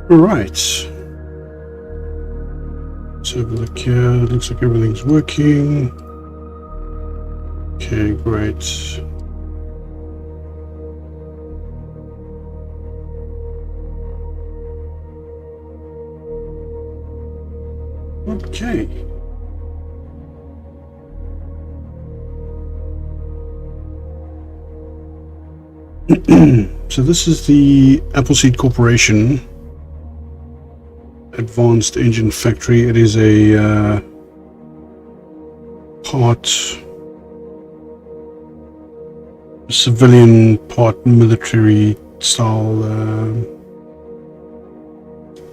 Right. Let's have a look here. Looks like everything's working. Okay, great. Okay. So this is the Appleseed Corporation Advanced Engine Factory. It is a part civilian, part military style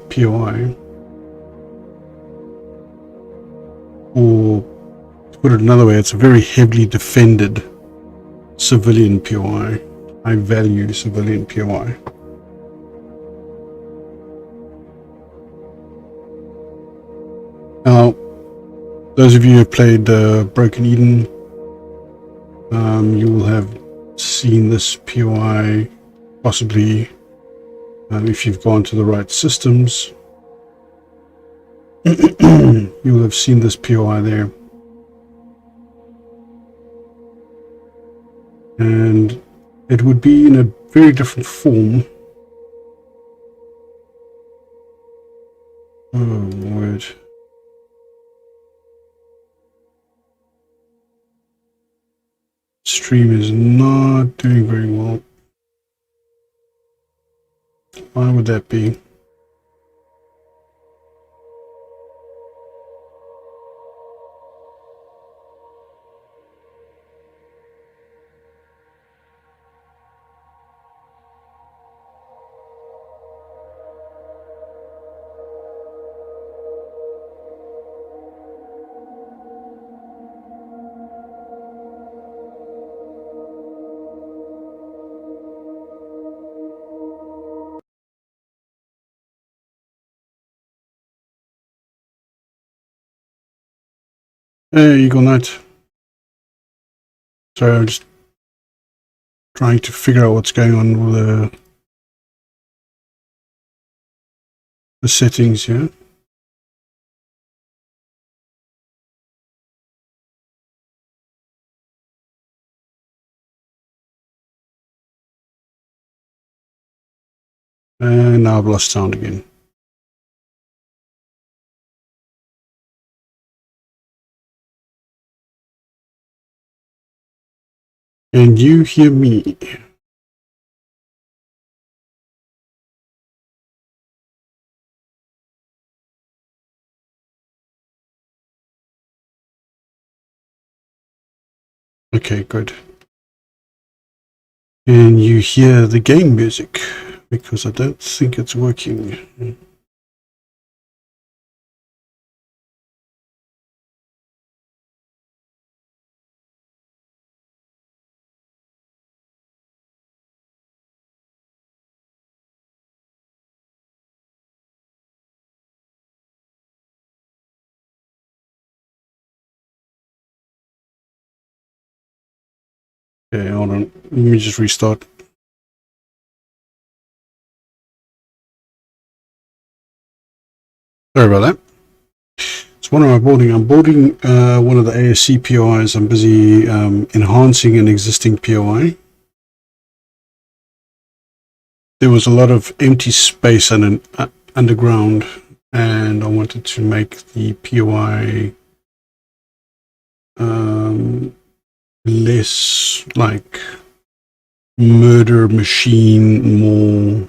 POI. Or to put it another way, it's a very heavily defended civilian POI. High value civilian POI. Now, those of you who have played Broken Eden, you will have seen this POI possibly if you've gone to the right systems. You will have seen this POI there. And it would be in a very different form. Oh, Lord. Stream is not doing very well. Why would that be? Hey, Eagle Knight. Sorry, I'm just trying to figure out what's going on with the settings here. And now I've lost sound again. Can you hear me? Okay, good. Can you hear the game music? Because I don't think it's working. Okay, hold on. Let me just restart. Sorry about that. So what am I boarding? I'm boarding one of the ASC POIs. I'm busy enhancing an existing POI. There was a lot of empty space underground, and I wanted to make the POI less like murder machine, more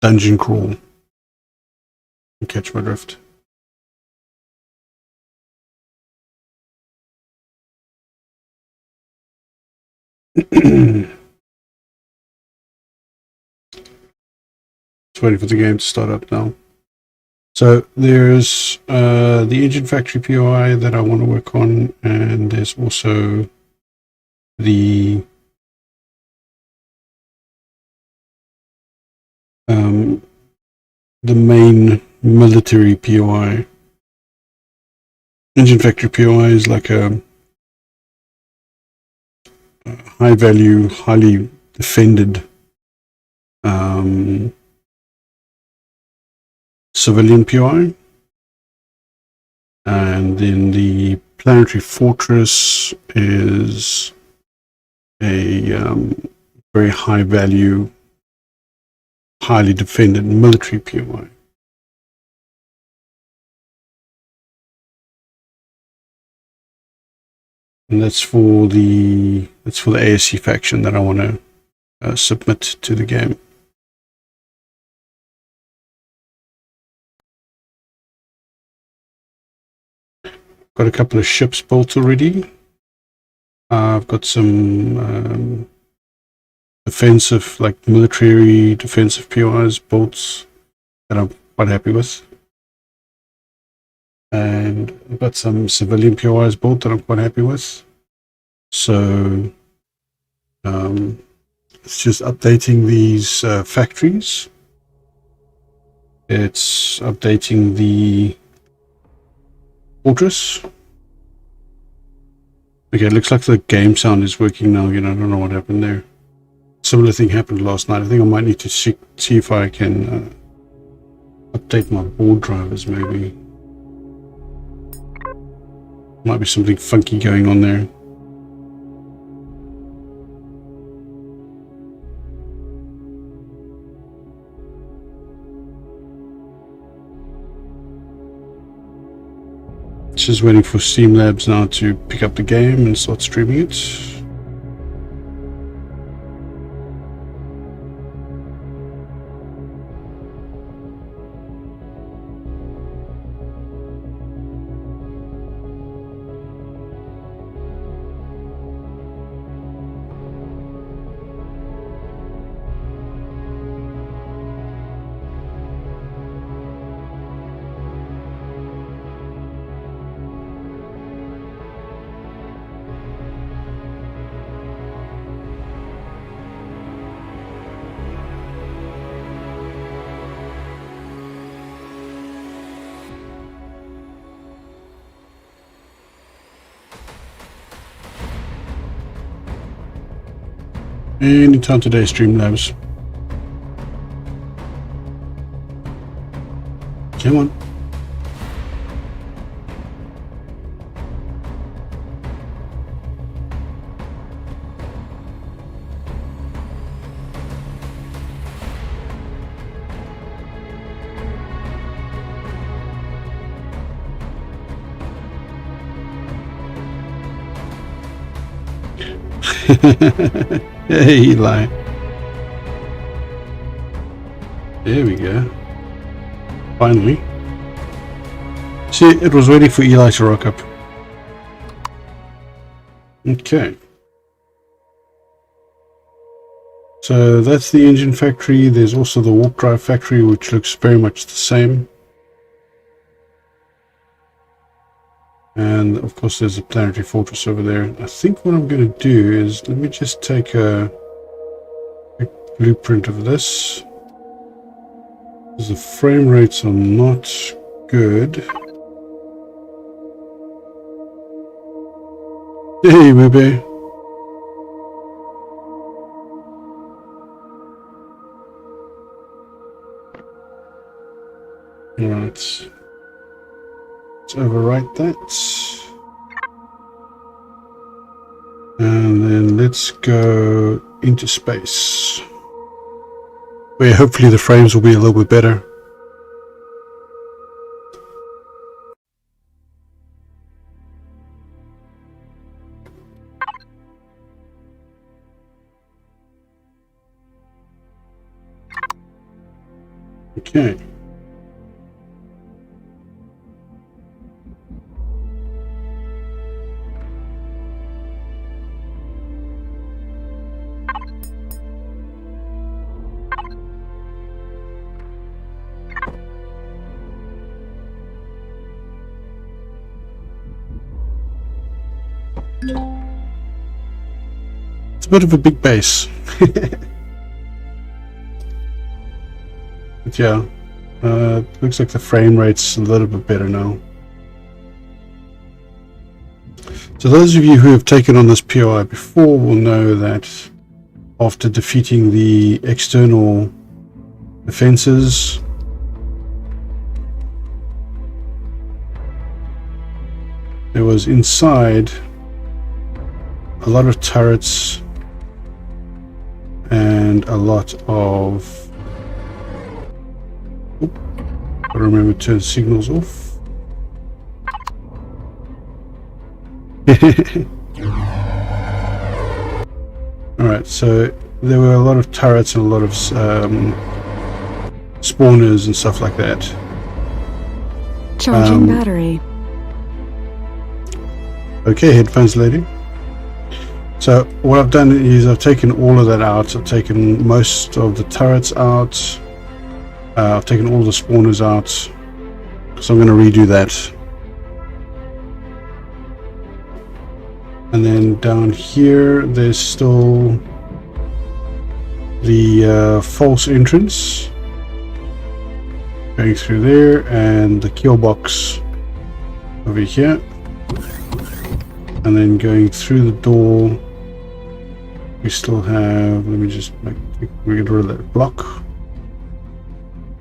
dungeon crawl. You catch my drift. Just waiting for the game to start up now. So there's the engine factory POI that I want to work on, and there's also the main military POI. Engine factory POI is like a high value, highly defended civilian POI. And then the planetary fortress is a very high value, highly defended military POI. And that's for the ASC faction that I want to submit to the game. Got a couple of ships built already. I've got some defensive, like military defensive POIs built that I'm quite happy with. And I've got some civilian POIs built that I'm quite happy with. So it's just updating these factories. It's updating the fortress. Okay, it looks like the game sound is working now. I don't know what happened there. Similar thing happened last night. I think I might need to see if I can update my board drivers, maybe. Might be something funky going on there. Just waiting for Steam Labs now to pick up the game and start streaming it. Anytime today, Streamlabs. Come on. Hey, Eli. There we go. Finally. See, it was waiting for Eli to rock up. Okay. So that's the engine factory. There's also the warp drive factory, which looks very much the same. And of course there's a planetary fortress over there. I think what I'm going to do is, let me just take a blueprint of this. Because the frame rates are not good. Hey, baby. Alright. Let's overwrite that. And then let's go into space, where hopefully the frames will be a little bit better. Okay. It's a bit of a big base. But yeah, looks like the frame rate's a little bit better now. So those of you who have taken on this POI before will know that after defeating the external defenses, there was inside a lot of turrets and a lot of... I remember to turn signals off. Alright, so there were a lot of turrets and a lot of spawners and stuff like that. Charging battery. Okay, headphones lady. So what I've done is I've taken all of that out. I've taken most of the turrets out. I've taken all the spawners out. So I'm going to redo that. And then down here there's still the false entrance going through there, and the kill box over here, and then going through the door we still have, let me just get rid of that block.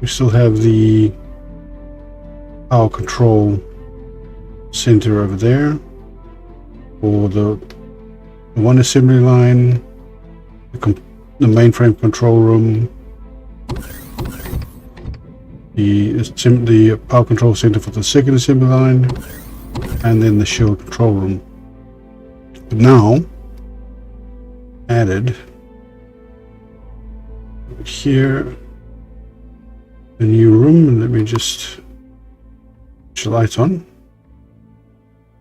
We still have the power control center over there, or the one assembly line, the mainframe control room, the power control center for the second assembly line, and then the shield control room. But now added here a new room, and let me just put the light on.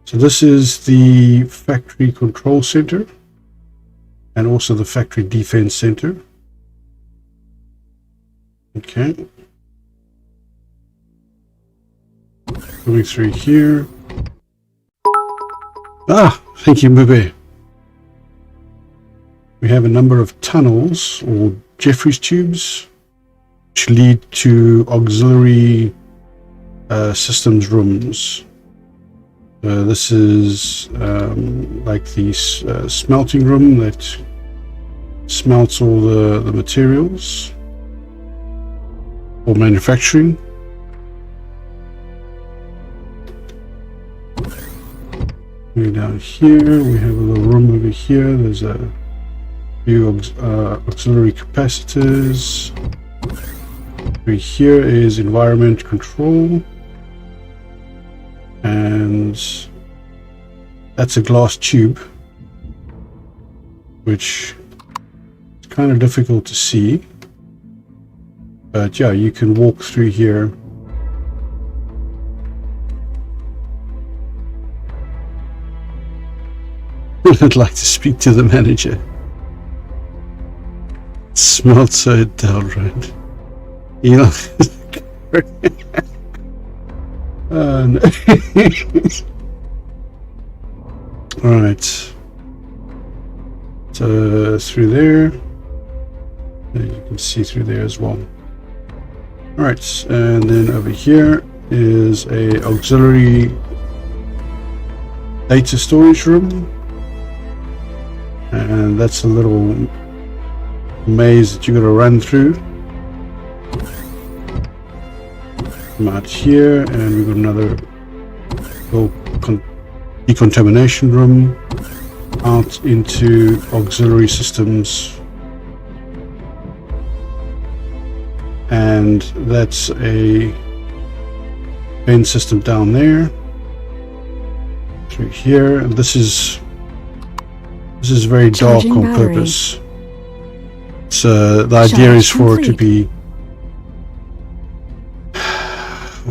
So this is the factory control center and also the factory defense center. Okay. Going through here. Ah, thank you, Mube. We have a number of tunnels or Jeffries tubes which lead to auxiliary systems rooms. This is like the smelting room that smelts all the materials for manufacturing. Down here we have a little room over here. There's a few auxiliary capacitors. Over here is environment control, and that's a glass tube which is kind of difficult to see, but yeah, you can walk through here. I'd like to speak to the manager. It smelled so downright. You know. No. Alright. So through there. You can see through there as well. Alright, and then over here is a auxiliary data storage room. And that's a little maze that you're going to run through. Come out here, and we've got another little decontamination room out into auxiliary systems. And that's a vent system down there. Through here, and this is very dark on purpose. So the idea is for it to be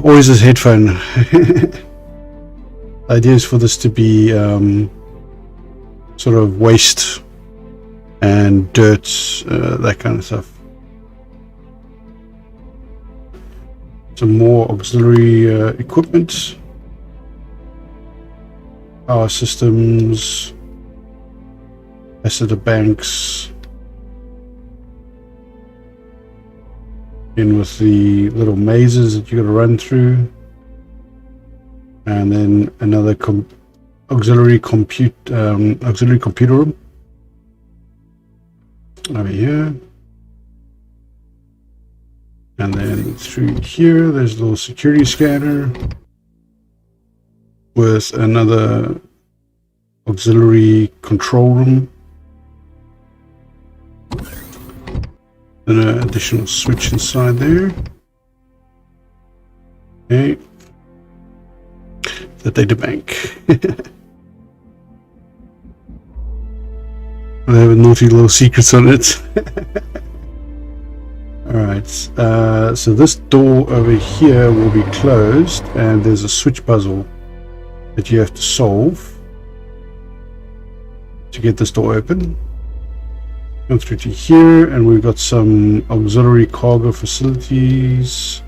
always this headphone. The idea is for this to be sort of waste and dirt, that kind of stuff. Some more auxiliary equipment, power systems, capacitor banks, in with the little mazes that you got to run through, and then another auxiliary computer room over here. And then through here, there's a little security scanner with another auxiliary control room. Then an additional switch inside there. Okay. The data bank. I have a naughty little secrets on it. Alright, so this door over here will be closed, and there's a switch puzzle that you have to solve to get this door open. Come through to here, and we've got some auxiliary cargo facilities.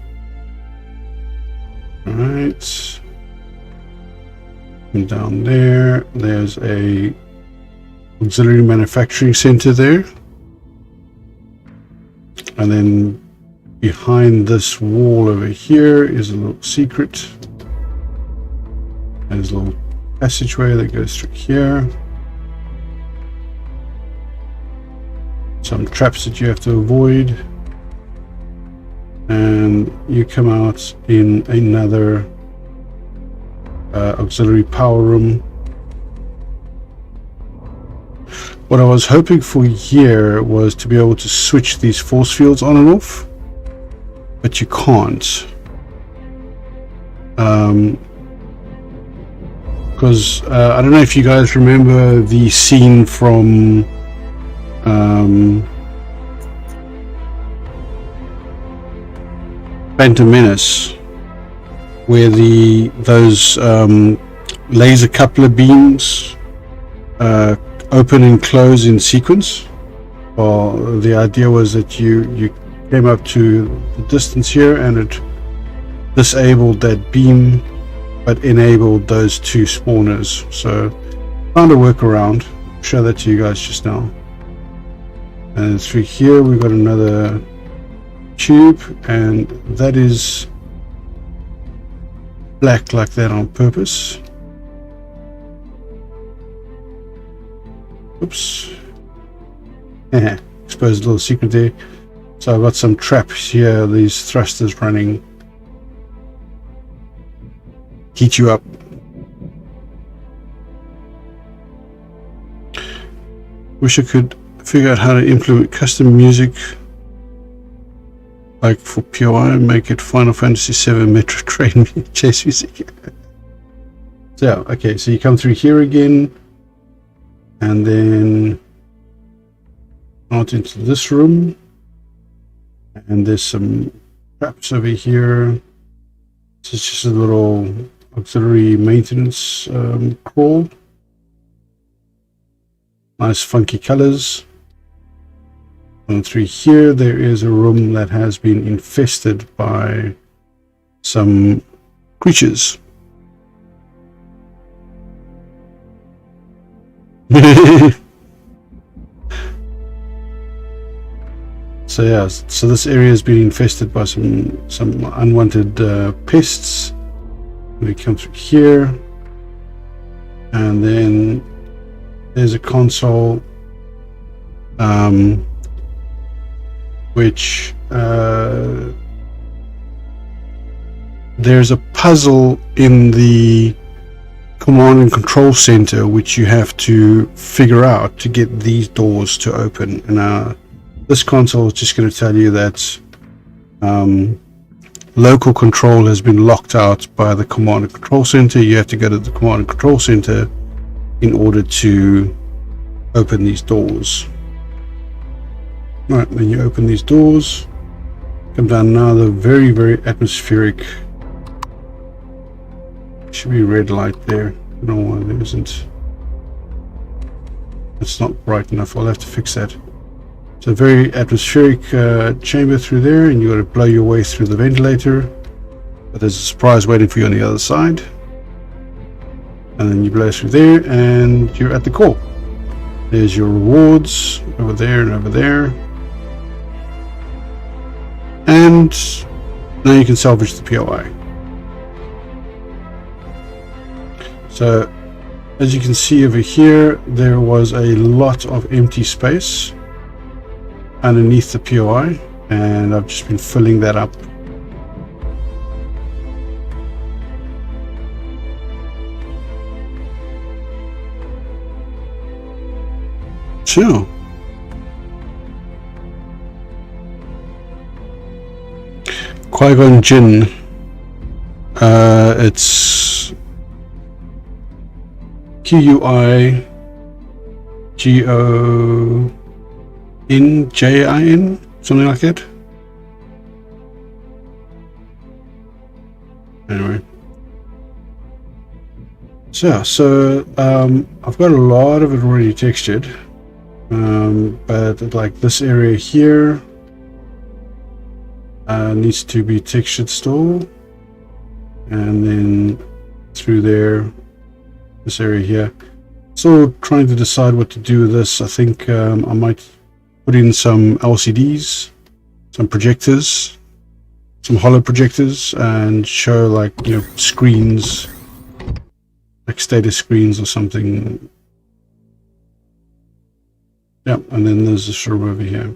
Alright. And down there, there's a auxiliary manufacturing center there. And then behind this wall over here is a little secret. There's a little passageway that goes through here. Some traps that you have to avoid. And you come out in another auxiliary power room. What I was hoping for here was to be able to switch these force fields on and off, but you can't. Because I don't know if you guys remember the scene from Phantom Menace, where those laser coupler beams open and close in sequence. Well, the idea was that you came up to the distance here and it disabled that beam but enabled those two spawners. So found a workaround. I'll show that to you guys just now. And through here we've got another tube, and that is black like that on purpose. Oops. Exposed a little secret there. So I've got some traps here, these thrusters running. Heat you up. Wish I could figure out how to implement custom music like for POI and make it Final Fantasy VII Metro Train chase music. So, okay, so you come through here again, and then out into this room, and there's some traps over here. This is just a little auxiliary maintenance crawl. Nice funky colors. And through here there is a room that has been infested by some creatures. So yeah, so this area has been infested by some unwanted pests. We come through here, and then there's a console which there's a puzzle in the command and control center which you have to figure out to get these doors to open. And this console is just going to tell you that local control has been locked out by the command and control center. You have to go to the command and control center in order to open these doors. Right, then you open these doors, come down now the very, very atmospheric Should be red light there. I don't know why there isn't. It's not bright enough. I'll have to fix that. It's a very atmospheric chamber through there, and you got to blow your way through the ventilator. But there's a surprise waiting for you on the other side. And then you blow through there, and you're at the core. There's your rewards over there and over there. And now you can salvage the POI. So, as you can see over here, there was a lot of empty space underneath the POI, and I've just been filling that up. Sure. Qui-Gon Jinn. It's Q-U-I-G-O-N-J-I-N, something like that. Anyway. So I've got a lot of it already textured. But like this area here needs to be textured still, and then through there, this area here. Still trying to decide what to do with this. I think I might put in some LCDs, some projectors, some hollow projectors, and show like, you know, screens, like status screens or something. Yeah, and then there's this room over here.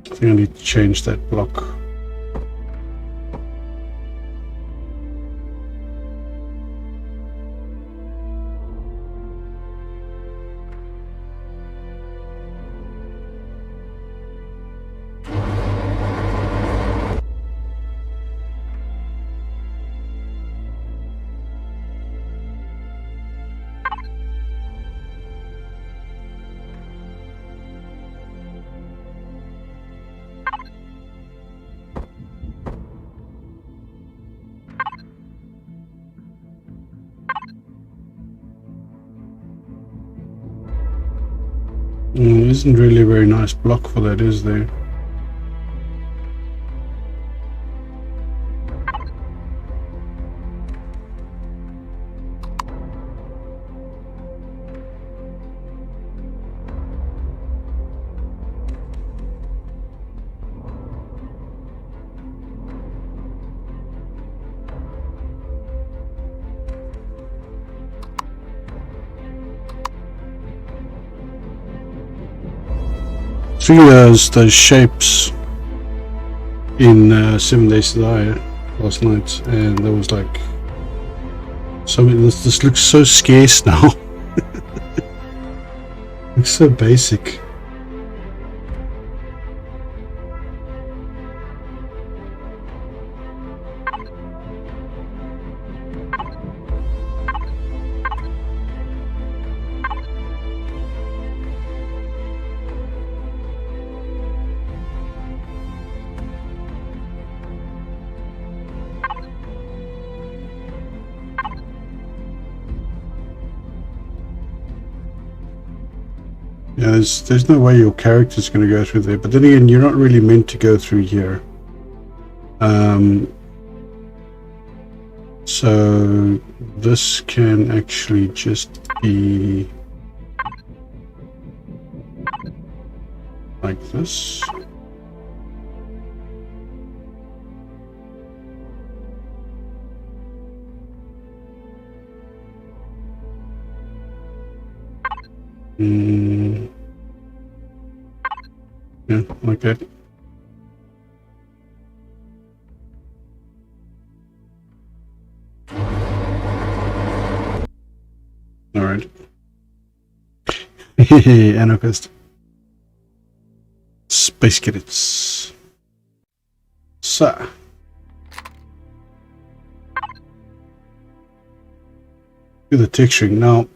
I think I need to change that block. Isn't really a very nice block for that, is there? Seeing those shapes in 7 Days to Die last night, and there was like something. This looks so scarce now. It's so basic. Yeah, there's no way your character's going to go through there, but then again, you're not really meant to go through here. So this can actually just be like this. Yeah, like that. All right. Anarchist. Space cadets. So. do the texturing. Now,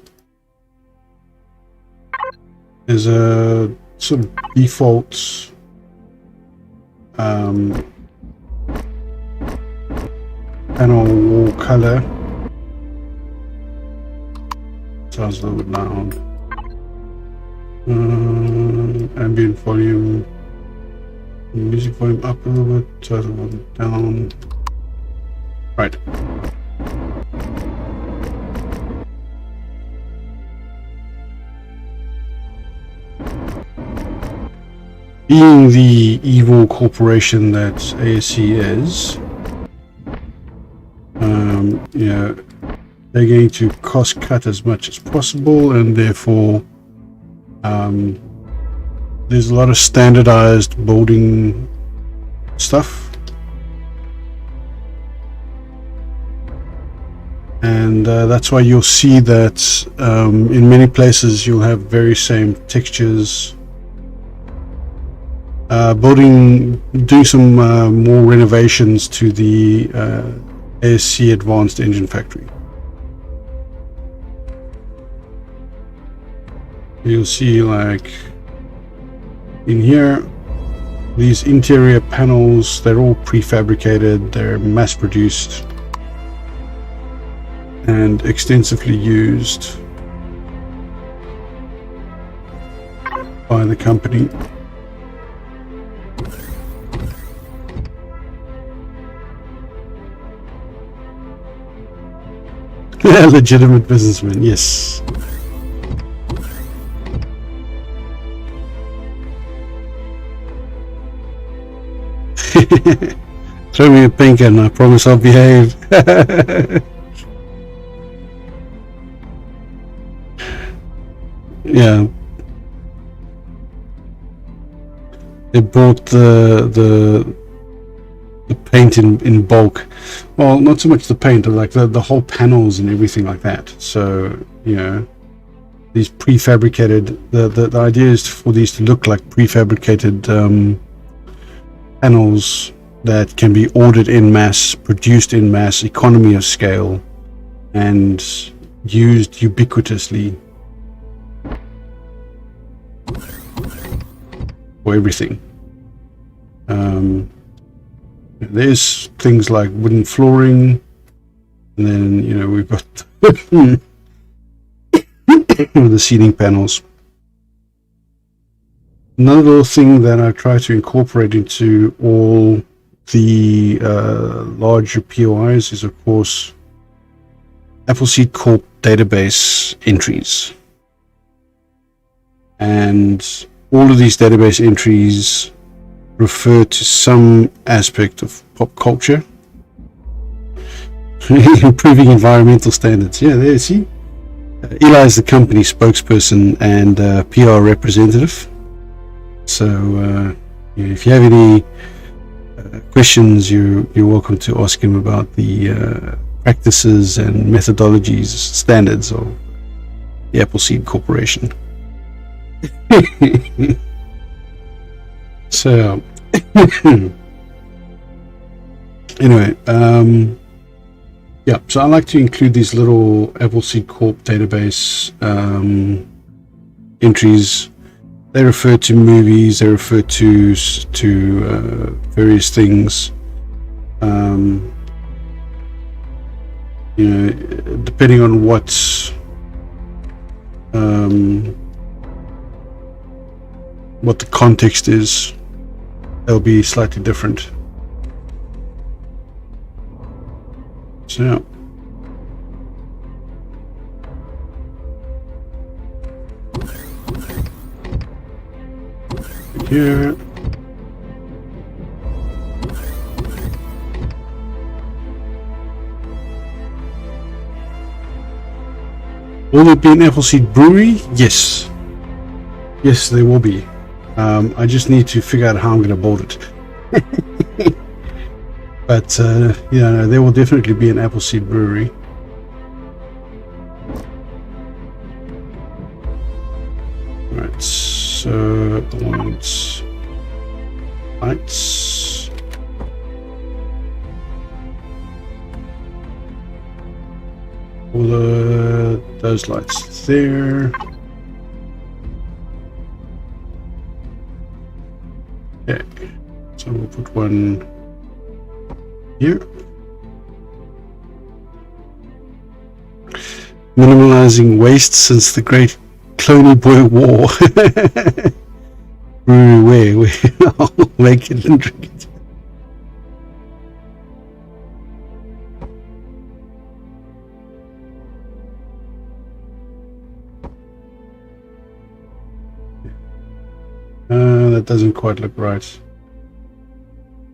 there's a sort of default panel wall color. Sounds a little bit loud. Ambient volume, music volume up a little bit, total volume down. Right. Being the evil corporation that ASC is, you know, they're going to cost cut as much as possible, and therefore there's a lot of standardized building stuff, and that's why you'll see that in many places you'll have very same textures. Doing some more renovations to the ASC Advanced Engine Factory. You'll see, like in here, these interior panels, they're all prefabricated, they're mass produced and extensively used by the company. Legitimate businessman, yes. Throw me a pink and I promise I'll behave. Yeah. They bought the paint in bulk. Well, not so much the paint, but like the whole panels and everything like that. So, you know, these prefabricated, the idea is for these to look like prefabricated panels that can be ordered in mass, produced in mass, economy of scale, and used ubiquitously for everything. There's things like wooden flooring, and then, you know, we've got the seating panels. Another little thing that I try to incorporate into all the larger POIs is, of course, Appleseed Corp database entries. And all of these database entries refer to some aspect of pop culture. Improving environmental standards. Yeah, there, see? Eli is the company spokesperson and PR representative. So if you have any questions, you're welcome to ask him about the practices and methodologies, standards of the Appleseed Corporation. So anyway, yeah, so I like to include these little Appleseed Corp database entries. They refer to movies, they refer to various things. You know, depending on what the context is, they'll be slightly different. So here, will there be an Appleseed Brewery? Yes. Yes, there will be. I just need to figure out how I'm going to build it. But, yeah, there will definitely be an Appleseed Brewery. Right, so I want lights. All the those lights there. Okay, so we'll put one here. Minimalizing waste since the Great Clony Boy War. Brewery where I'll make it and drink it. That doesn't quite look right.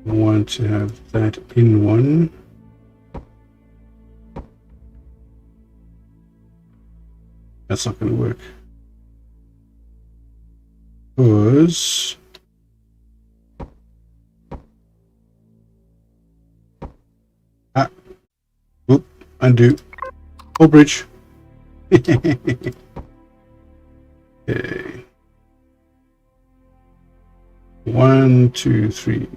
I want to have that in one. That's not going to work. Because whoop, undo. Whole bridge. Okay. 1, 2, 3.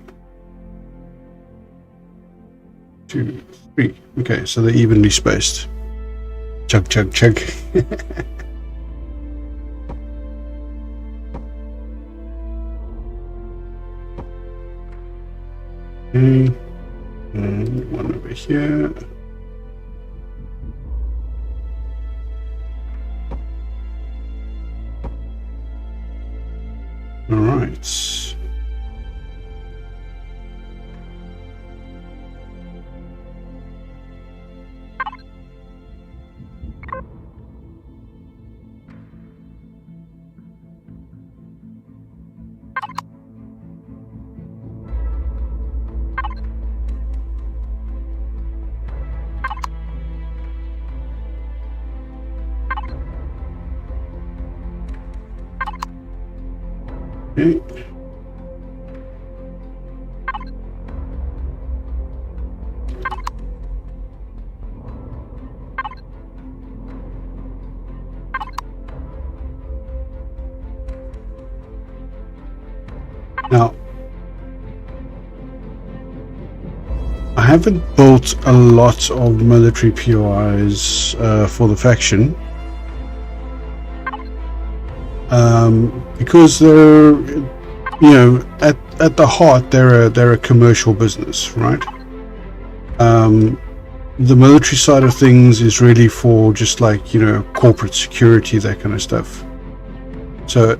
2, 3. Okay, so they're evenly spaced. Chug, chug, chug. Okay, and one over here. All right. Okay. Now, I haven't built a lot of military POIs for the faction. Because they're, you know, at the heart they're a commercial business, right? The military side of things is really for just like, you know, corporate security, that kind of stuff. So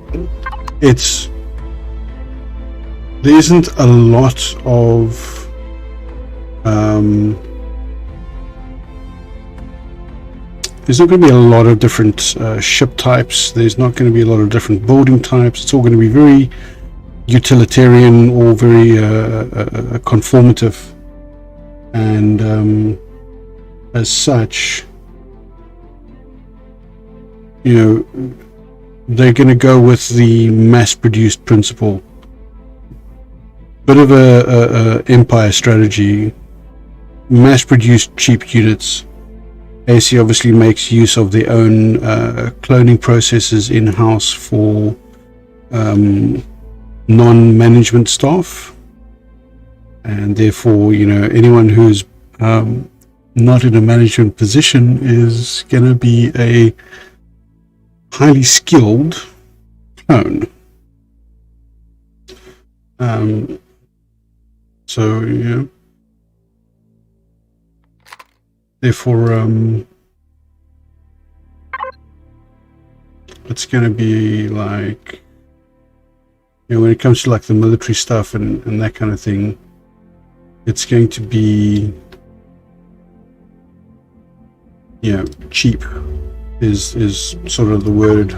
there isn't a lot of there's not going to be a lot of different ship types. There's not going to be a lot of different building types. It's all going to be very utilitarian or very conformative. And as such, you know, they're going to go with the mass-produced principle. Bit of a empire strategy. Mass-produced cheap units. AC obviously makes use of their own cloning processes in-house for non-management staff, and therefore, you know, anyone who's not in a management position is going to be a highly skilled clone. So, you know, therefore, it's going to be like, you know, when it comes to like the military stuff and that kind of thing, it's going to be, you know, cheap is sort of the word.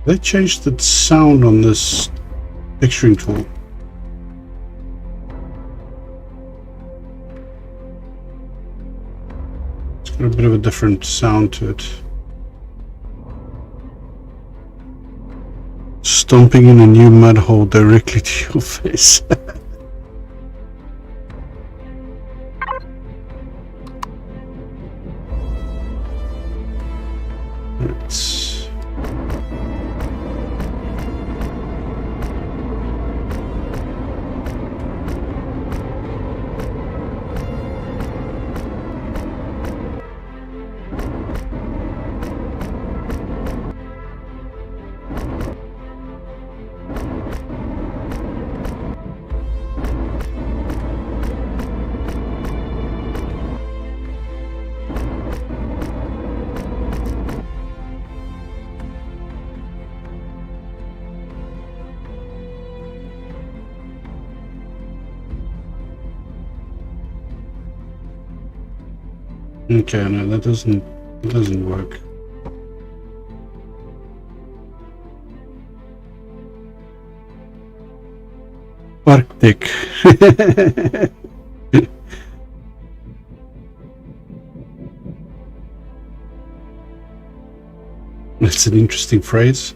They changed the sound on this texturing tool. It's got a bit of a different sound to it. Stomping in a new mud hole directly to your face. Okay, no, that doesn't work. Arctic. That's an interesting phrase.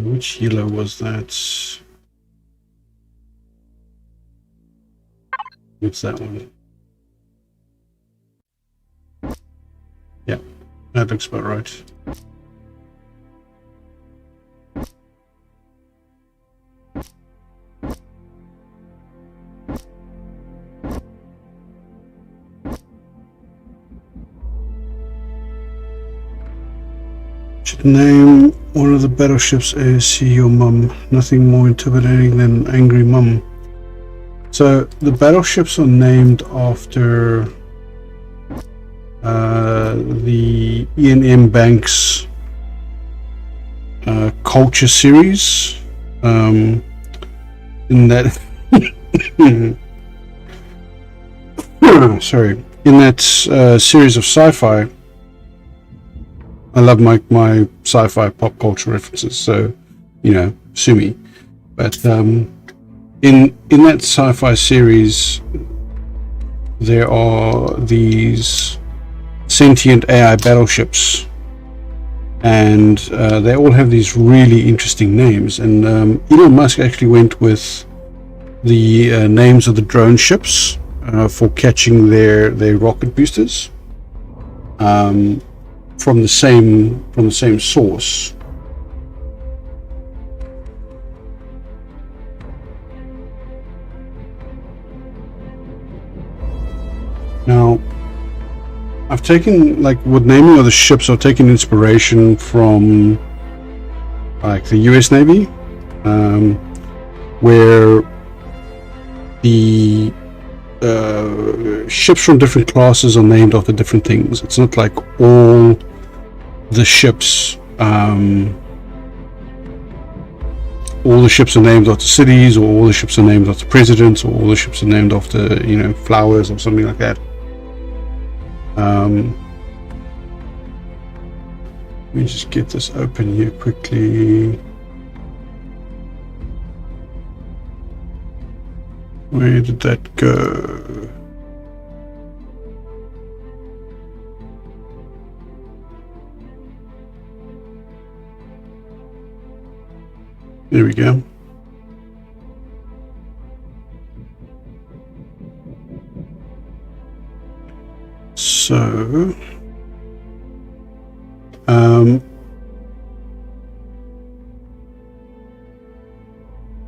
Which healer was that? What's that one? Yeah, that looks about right. Should name one of the battleships ASC your mum. Nothing more intimidating than angry mum. So the battleships are named after the Ian M. Banks culture series. In that, sorry, in that series of sci-fi. I love my sci-fi pop culture references, so you know, sue me. But in that sci-fi series, there are these sentient AI battleships, and they all have these really interesting names. And Elon Musk actually went with the names of the drone ships for catching their rocket boosters. From the same source. Now, I've taken, like, with naming of the ships, I've taken inspiration from like the US Navy, where the ships from different classes are named after different things. It's not like all the ships are named after cities, or all the ships are named after presidents, or all the ships are named after, you know, flowers or something like that. Let me just get this open here quickly. Where did that go? There we go. So,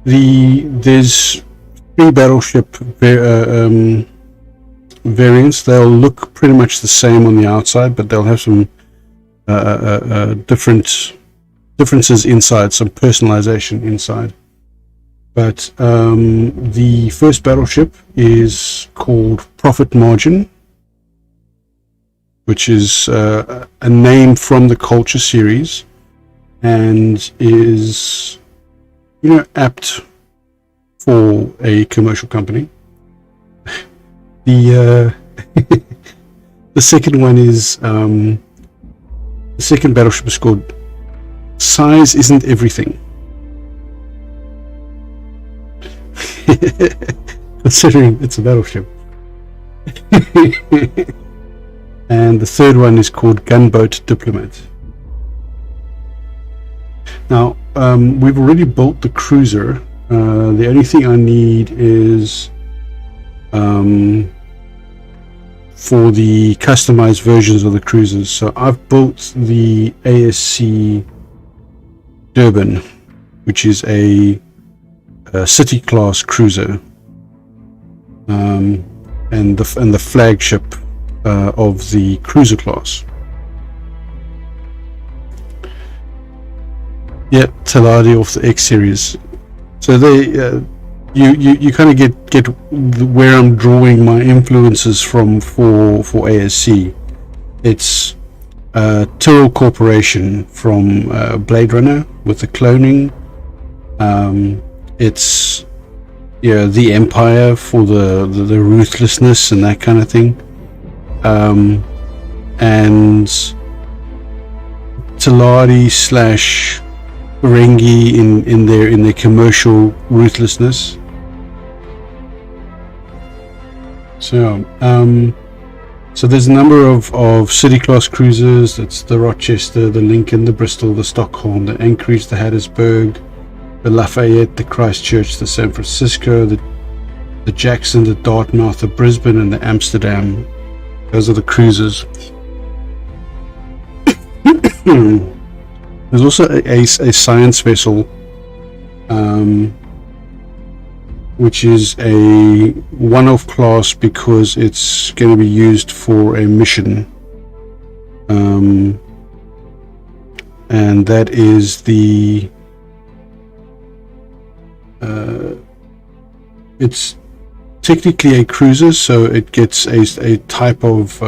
there's three battleship variants. They'll look pretty much the same on the outside, but they'll have some differences inside, some personalization inside. But the first battleship is called Profit Margin, which is a name from the Culture series, and is, apt for a commercial company. The the second one is the second battleship is called Size Isn't Everything. Considering it's a battleship. And the third one is called Gunboat Diplomat. Now, we've already built the cruiser. The only thing I need is for the customized versions of the cruisers. So I've built the ASC Durban, which is a city class cruiser, and the flagship of the cruiser class. Yeah, Taladi off the X series. So they you kind of get where I'm drawing my influences from for ASC. It's Tyrrell Corporation from Blade Runner with the cloning. It's the Empire for the ruthlessness and that kind of thing. And Taladi / Ferengi in their commercial ruthlessness. So there's a number of city class cruisers. It's the Rochester, the Lincoln, the Bristol, the Stockholm, the Anchorage, the Hattiesburg, the Lafayette, the Christchurch, the San Francisco, the Jackson, the Dartmouth, the Brisbane, and the Amsterdam. Those are the cruisers. There's also a science vessel, which is a one-off class because it's going to be used for a mission, and that is the it's technically a cruiser, so it gets a type of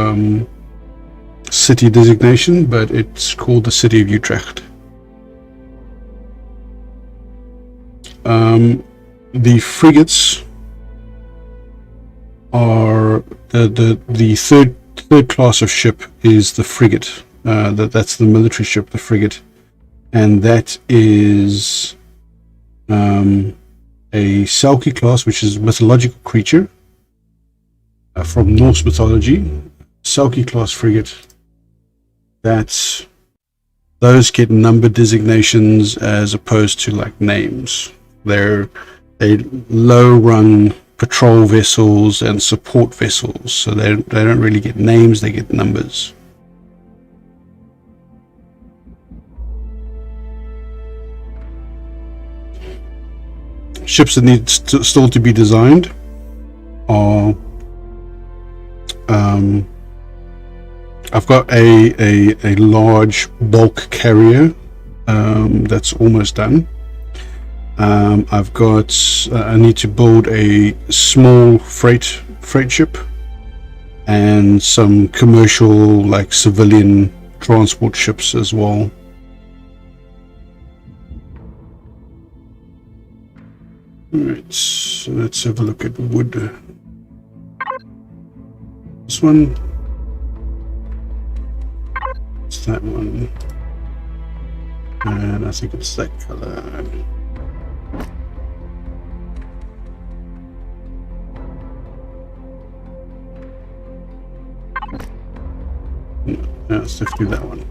city designation, but it's called the City of Utrecht. The frigates are the third class of ship is the frigate. That's the military ship, the frigate, and that is a Selkie class, which is a mythological creature from Norse mythology. Selkie class frigate. Those get number designations as opposed to like names. They're low-run patrol vessels and support vessels, so they don't really get names; they get numbers. Ships that need still to be designed are I've got a large bulk carrier that's almost done. I've got I need to build a small freight ship and some commercial, like civilian transport ships as well. Alright, so let's have a look at wood. This one. It's that one. And I think it's that color. No, let's just do that one.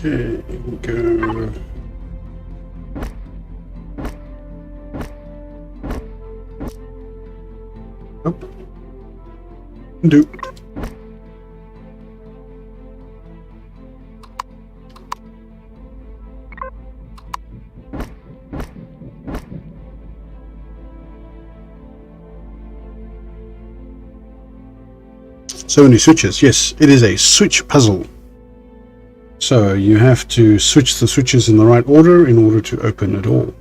Okay, go. Oh. Do. So many switches. Yes, it is a switch puzzle. So you have to switch the switches in the right order in order to open it all.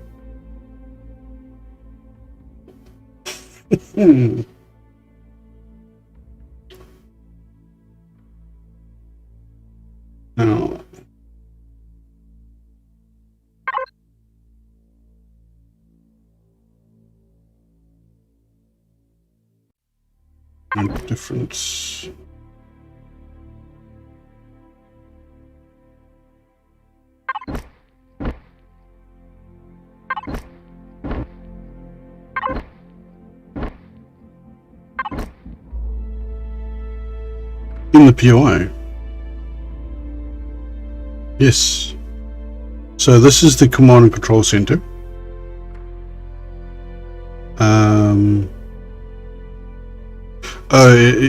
Now, difference. In the POI. Yes. So this is the command and control center.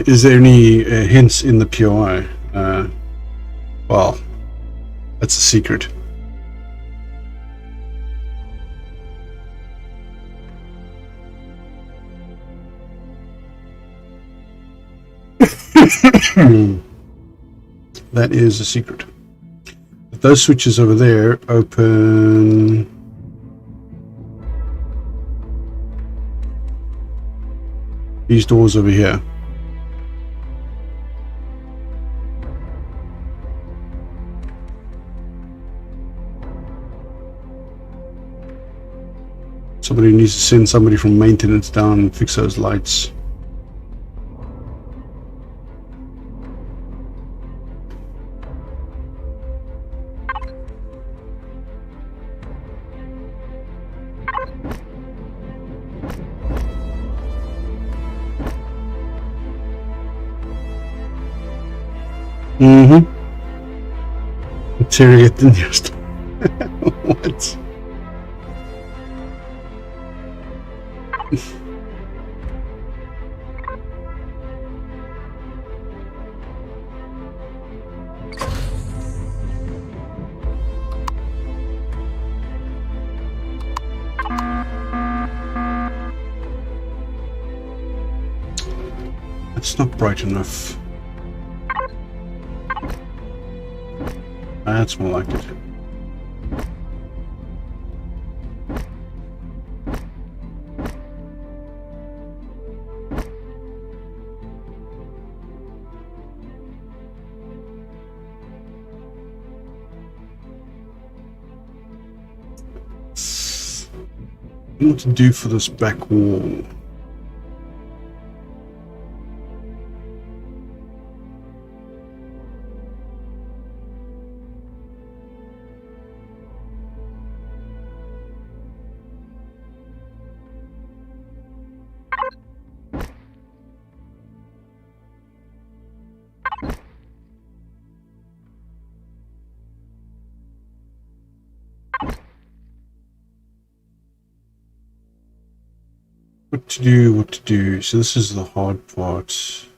Is there any hints in the POI? Well, that's a secret. That is a secret. But those switches over there open these doors over here. Somebody needs to send somebody from maintenance down and fix those lights. Interrogate the nearest. What? It's not bright enough. That's more like it. What to do for this back wall? What to do. So this is the hard part. So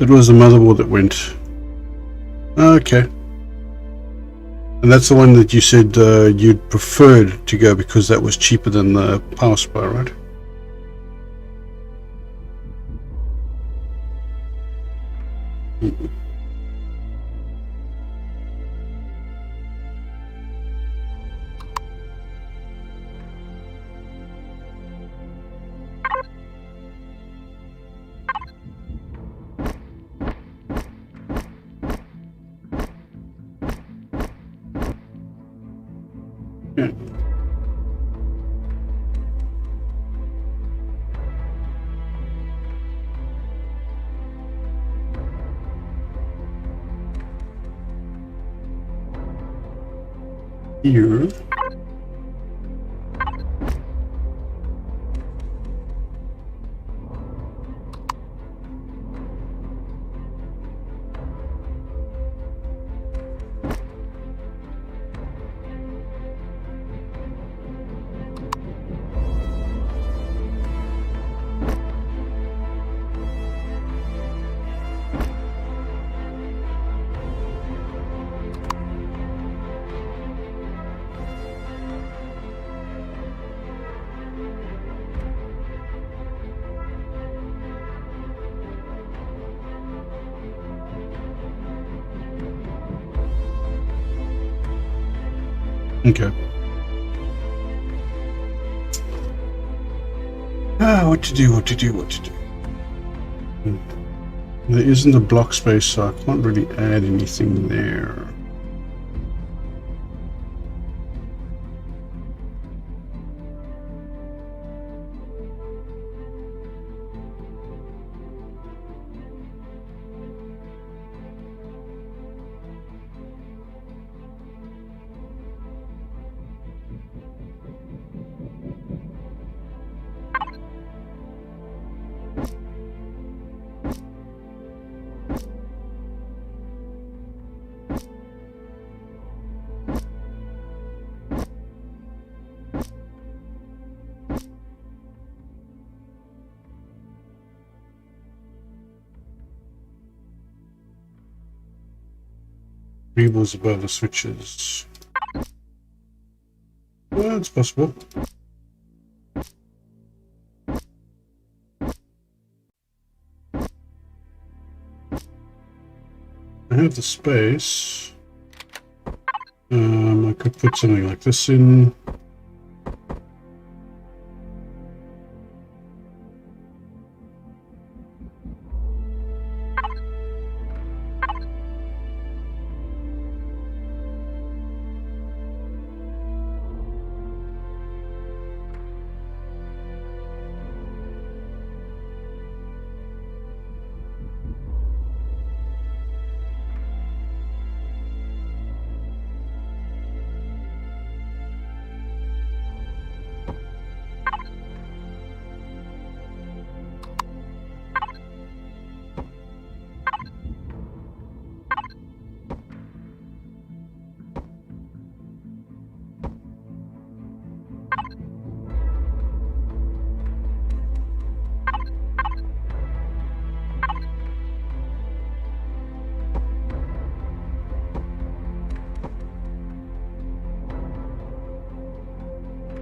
it was the motherboard that went. Okay. And that's the one that you said you'd preferred to go because that was cheaper than the power supply, right? here. Okay. What to do? There isn't a block space, so I can't really add anything there. Rebuilds above the switches. Well, it's possible. I have the space. I could put something like this in.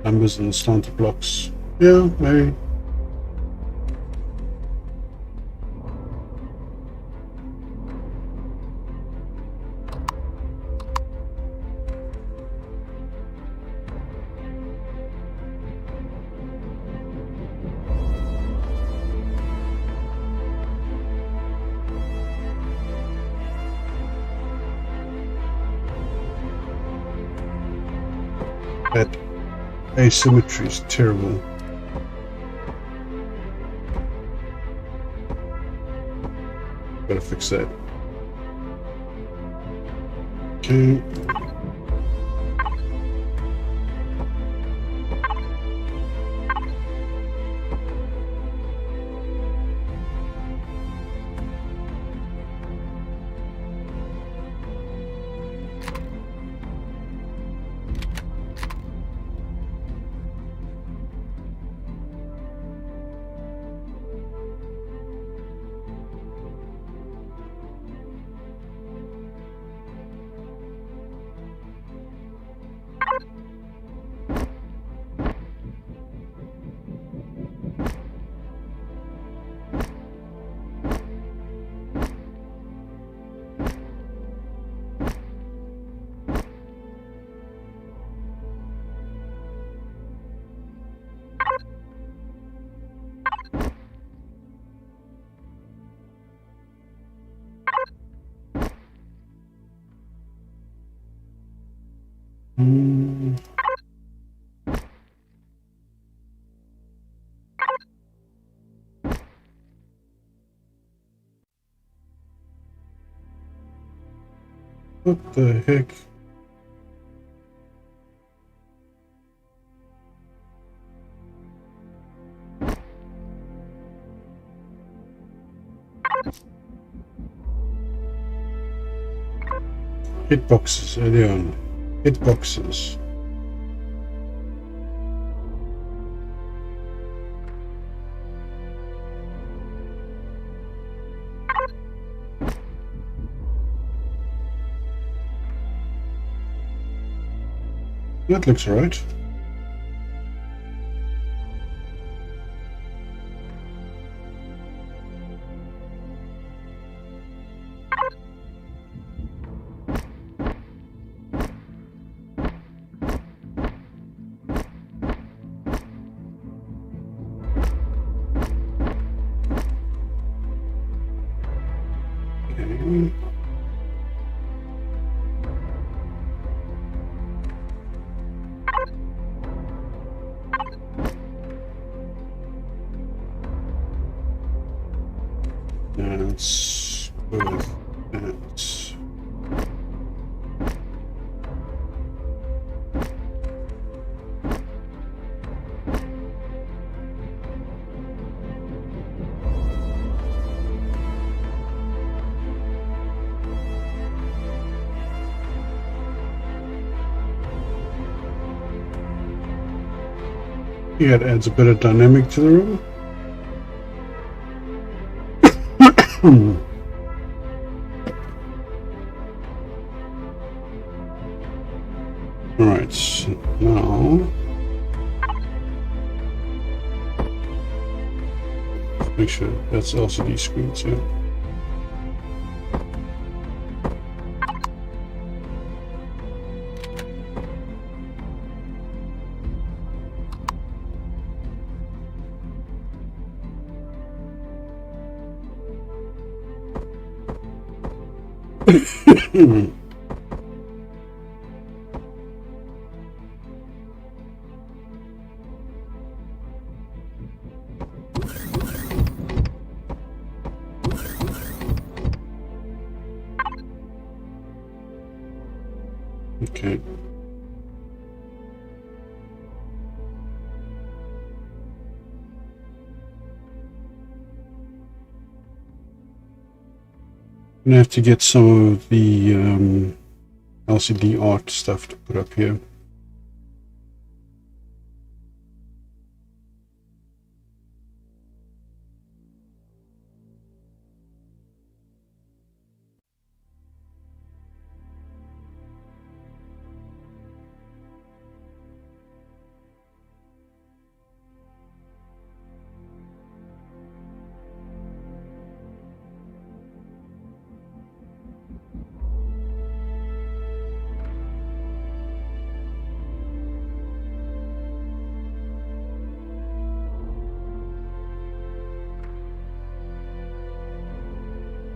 Numbers and slanted blocks. Yeah, maybe. That asymmetry is terrible. Gotta fix that. Okay. What the heck? Hitboxes early on. Hitboxes. That looks right. Okay. That's both. That's yeah, it adds a bit of dynamic to the room. Alright, now make sure that's LCD screen too. Okay. I'm gonna have to get some of the LCD art stuff to put up here.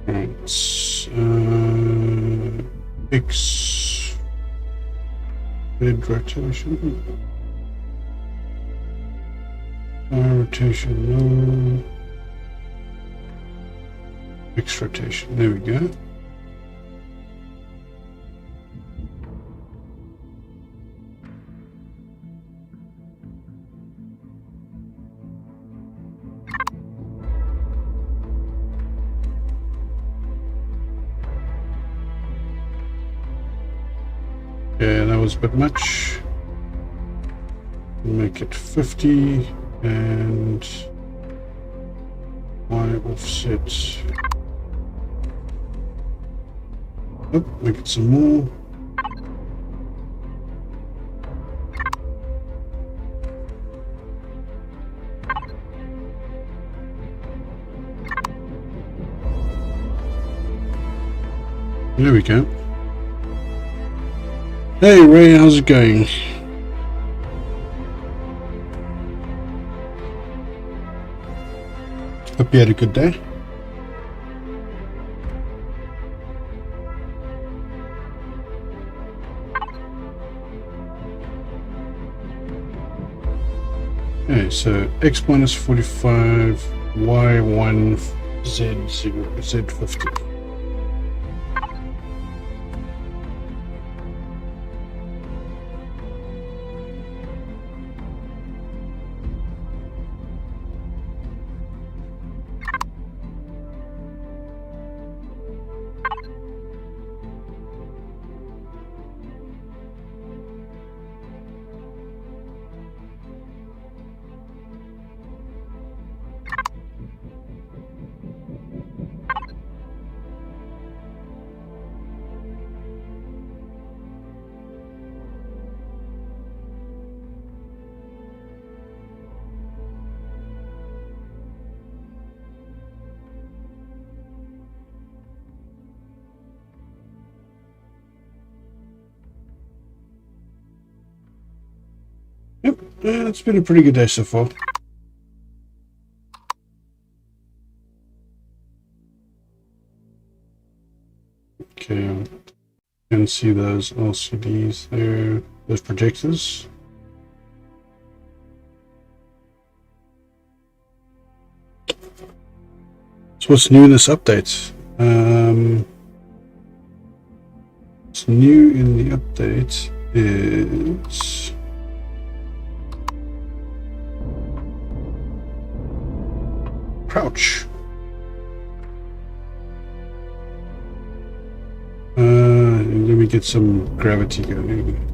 Right. X mid rotation. Rotation, no. X rotation. There we go. Yeah, that was a bit much. Make it 50 and Y offset. Oh, make it some more. There we go. Hey Ray, how's it going? Hope you had a good day. Okay, so X minus 45, Y1, Z0, Z50. Yep, it's been a pretty good day so far. Okay, you can see those LCDs there, those projectors. So what's new in this update? What's new in the update is crouch. Let me get some gravity going.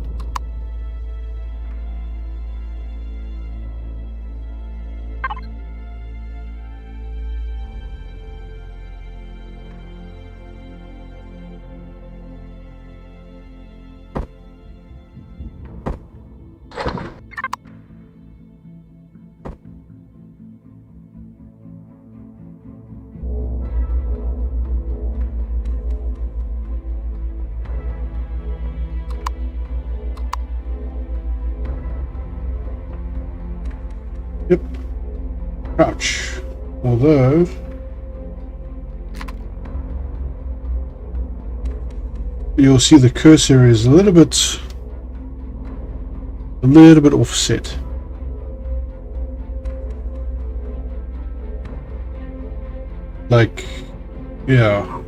Yep, crouch. Although you'll see the cursor is a little bit offset. Like, yeah,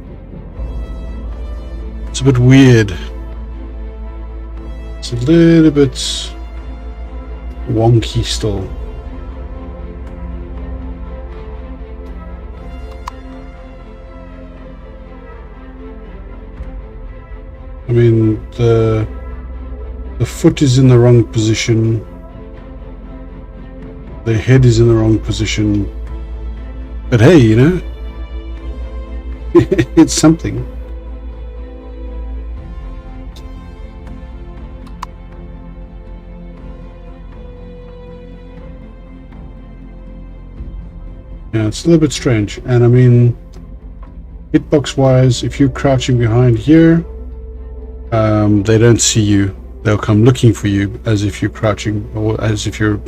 it's a bit weird. It's a little bit wonky still. I mean, the foot is in the wrong position, the head is in the wrong position, but hey, you know, it's something. Yeah, it's a little bit strange. And I mean, hitbox wise, if you're crouching behind here, they don't see you. They'll come looking for you as if you're crouching, or as if you're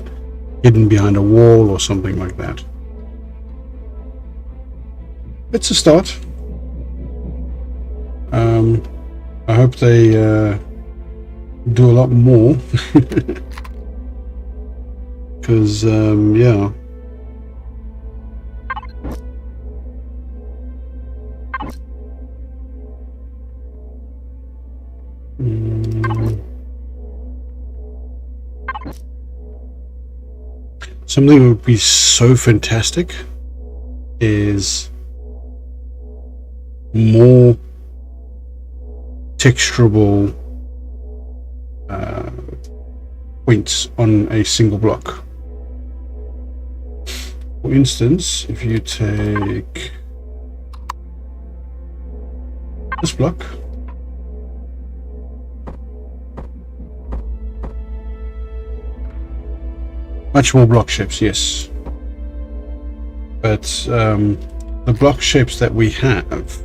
hidden behind a wall or something like that. It's a start. I hope they do a lot more. Because, yeah. Something that would be so fantastic is more texturable points on a single block. For instance, if you take this block, much more block shapes, yes, but the block shapes that we have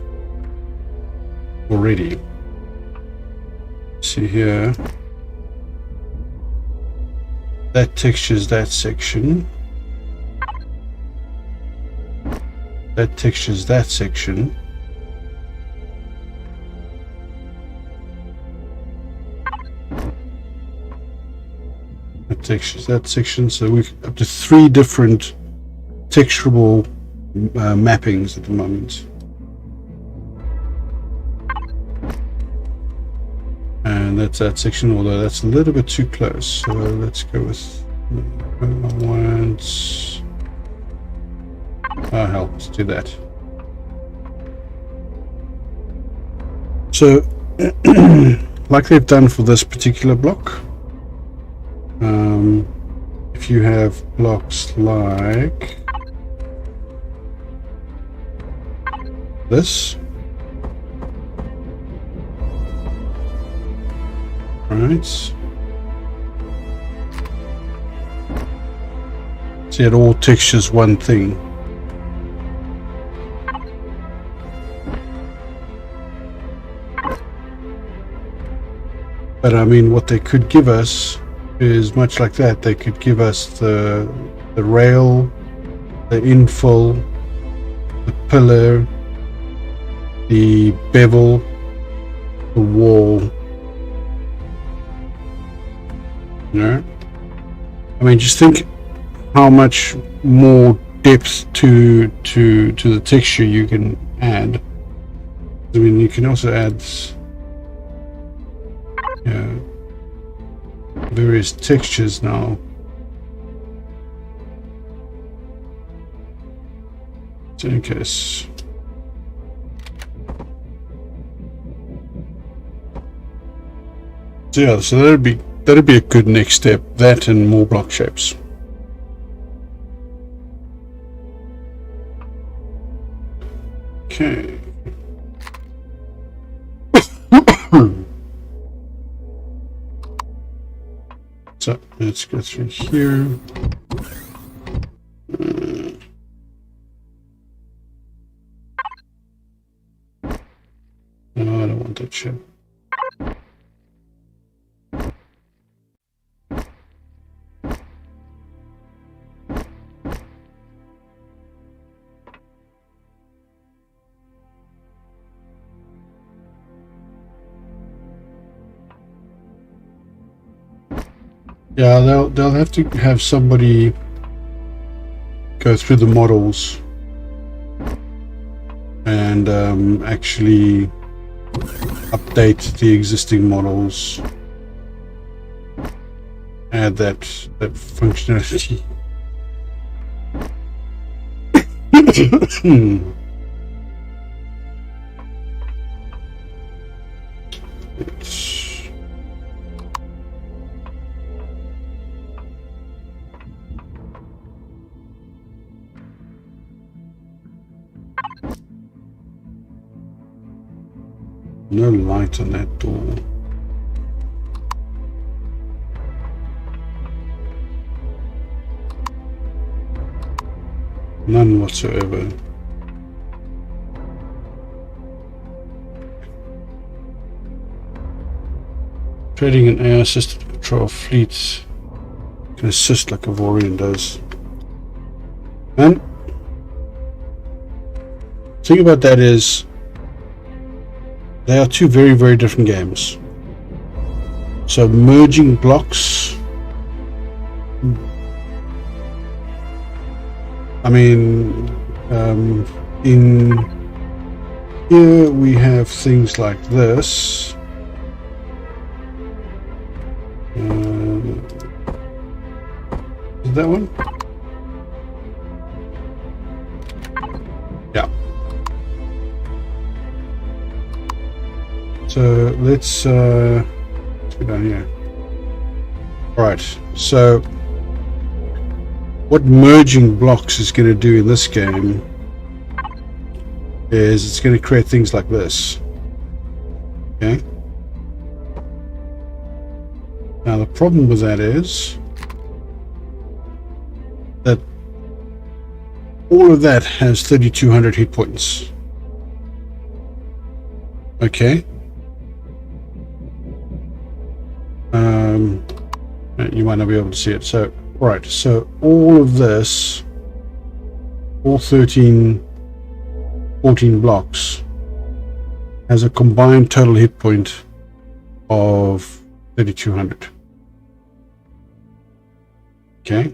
already, see here, that textures that section, that textures that section, that textures that section. So we've up to 3 different texturable mappings at the moment. And that's that section, although that's a little bit too close. So let's go with once. Oh hell, let's do that. So, like they've done for this particular block, if you have blocks like this, right? See, it all textures one thing. But I mean, what they could give us is much like that. They could give us the rail, the infill, the pillar, the bevel, the wall. You know, I mean, just think how much more depth to the texture you can add. I mean, you can also add various textures now. So in case. So yeah, so that'd be a good next step. That and more block shapes. Okay. So let's go through here. No, I don't want that shit. Yeah, they'll have to have somebody go through the models and actually update the existing models, add that functionality. No light on that door. None whatsoever. Trading an AI assisted patrol fleet can assist like a Vorian does. And the thing about that is they are two very, very different games. So merging blocks, I mean, in here we have things like this. Is that one? Yeah. So let's go down here. All right. So what merging blocks is going to do in this game is it's going to create things like this. Okay. Now the problem with that is that all of that has 3,200 hit points. Okay. You might not be able to see it. So, right. So all of this, all 13, 14 blocks, has a combined total hit point of 3,200. Okay.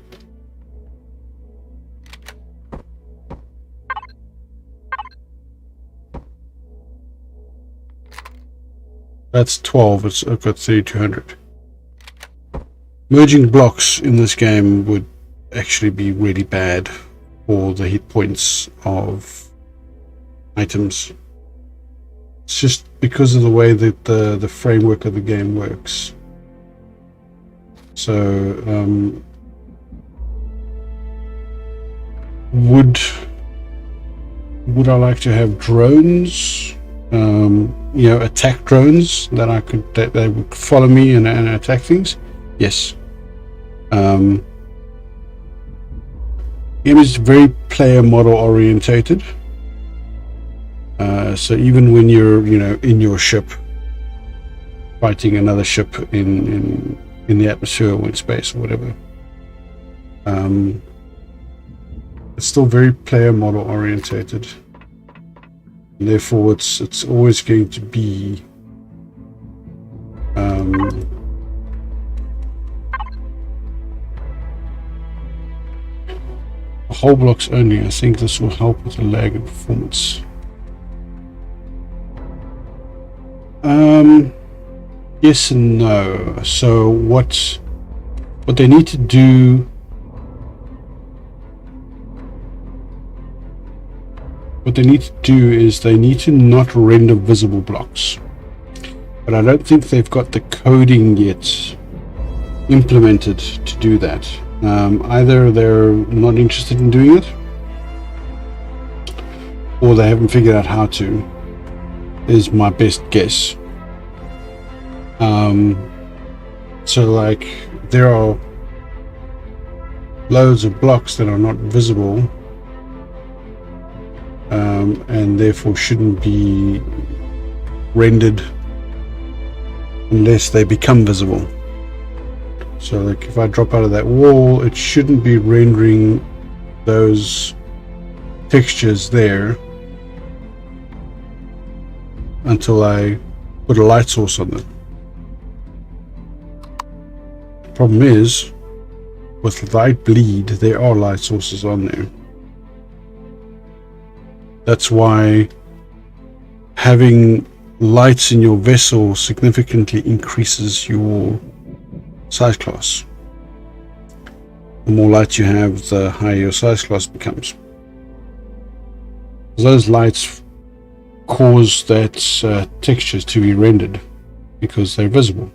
That's 12. I've got 3,200. Merging blocks in this game would actually be really bad for the hit points of items. It's just because of the way that the framework of the game works. So would I like to have drones? You know, attack drones that they would follow me and attack things. Yes. Game is very player model orientated. So even when you're, you know, in your ship fighting another ship in in the atmosphere or in space or whatever. It's still very player model orientated. And therefore, it's always going to be whole blocks only. I think this will help with the lag and performance. Yes and no. So what they need to do, is they need to not render visible blocks. But I don't think they've got the coding yet implemented to do that. Either they're not interested in doing it, or they haven't figured out how to, is my best guess. So like there are loads of blocks that are not visible, and therefore shouldn't be rendered unless they become visible. So like if I drop out of that wall, it shouldn't be rendering those textures there until I put a light source on them. The problem is, with light bleed, there are light sources on there. That's why having lights in your vessel significantly increases your size class. The more lights you have, the higher your size class becomes. Those lights cause that textures to be rendered because they're visible.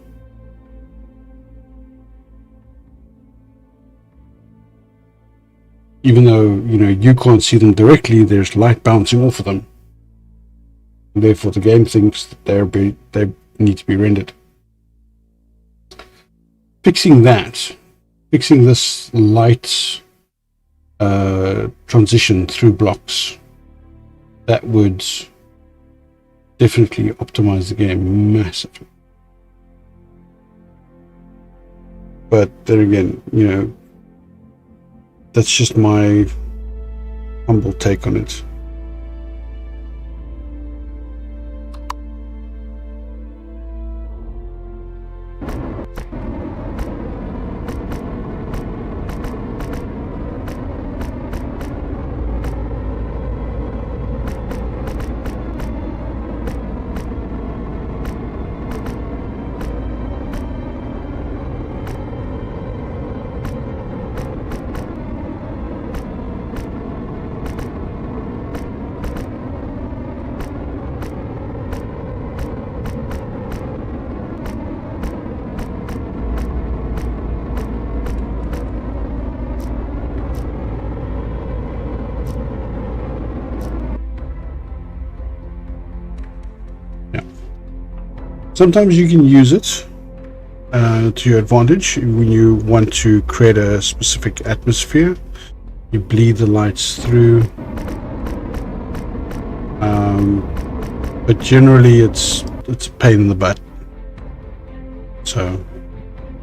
Even though you can't see them directly, there's light bouncing off of them. And therefore, the game thinks that they need to be rendered. Fixing this light transition through blocks, that would definitely optimize the game massively. But then again, that's just my humble take on it. Sometimes you can use it to your advantage when you want to create a specific atmosphere. You bleed the lights through, but generally it's a pain in the butt. So,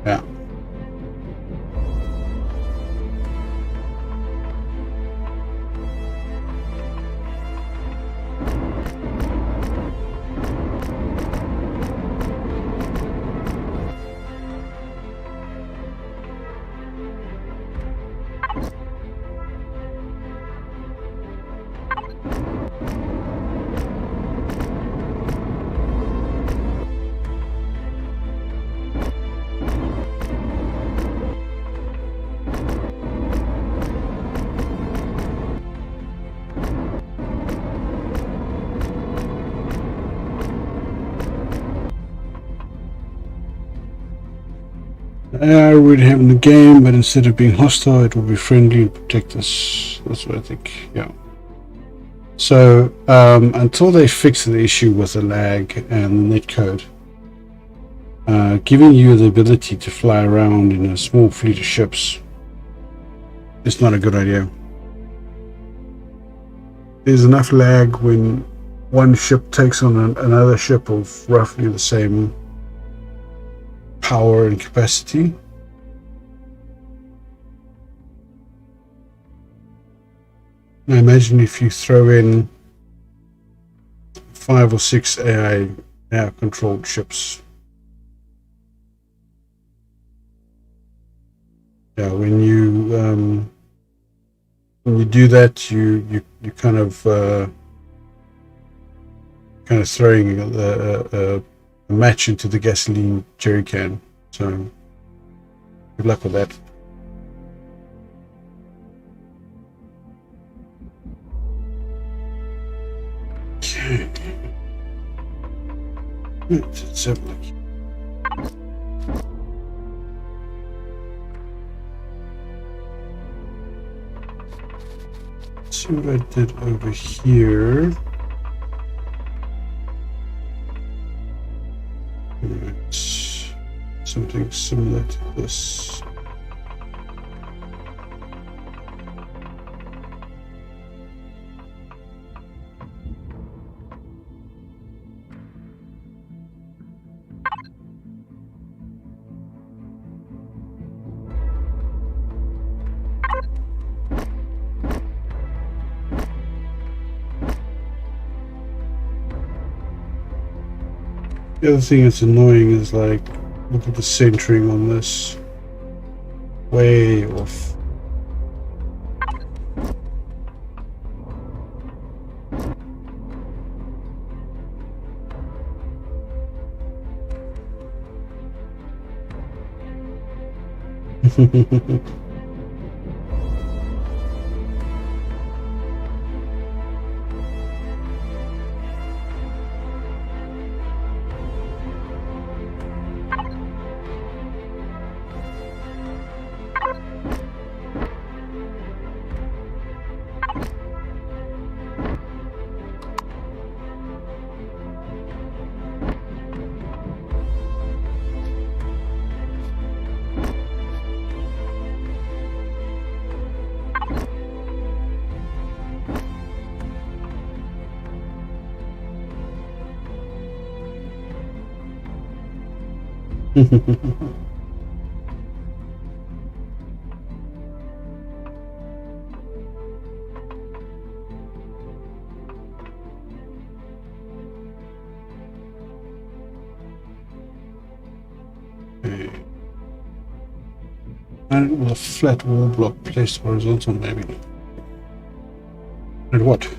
yeah. I already have in the game, but instead of being hostile, it will be friendly and protect us. That's what I think, yeah. So, until they fix the issue with the lag and the netcode, giving you the ability to fly around in a small fleet of ships is not a good idea. There's enough lag when one ship takes on another ship of roughly the same power and capacity. Now imagine if you throw in 5 or 6 AI controlled ships. Yeah, when you do that, you kind of throwing a match into the gasoline jerry can. So good luck with that. Okay. Let's have a look. Let's see what I did over here. It's something similar to this. The other thing that's annoying is, like, look at the centering on this. Way off. And with a flat wall block placed horizontal, maybe. And what?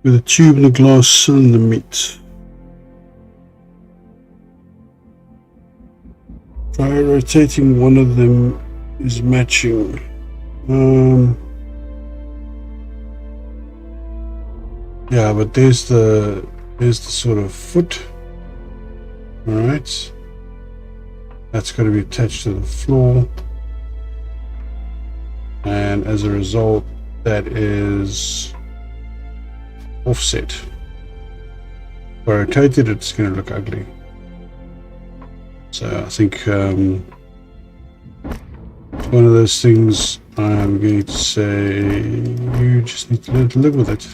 With a tube and a glass cylinder meet. Try rotating one of them is matching. Yeah, but there's the sort of foot. All right, that's got to be attached to the floor, and as a result, that is offset. If I rotate it, it's going to look ugly. So I think it's one of those things I'm going to say you just need to learn to live with it.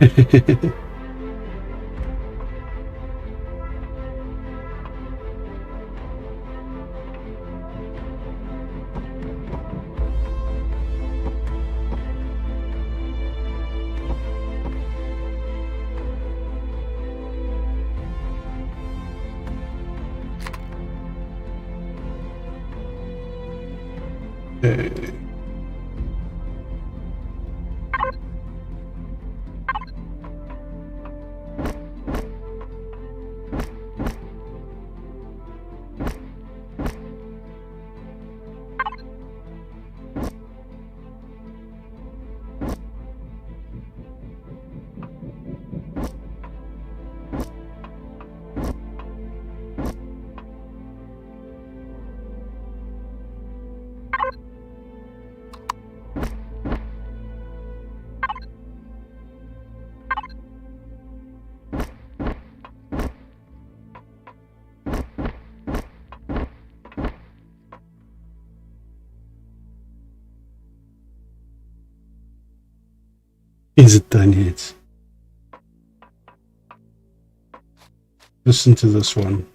Okay. Is it done yet? Listen to this one.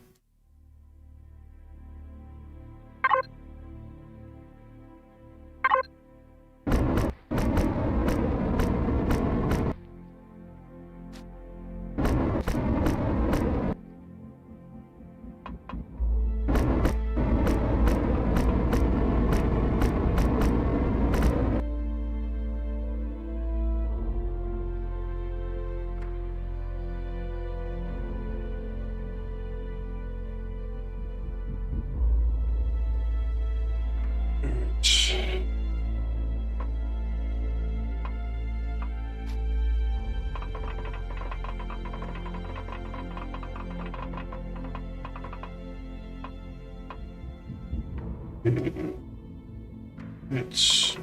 It's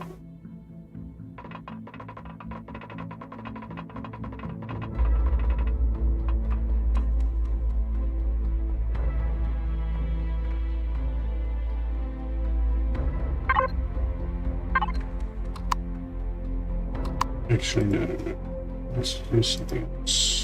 actually no. Let's do something else.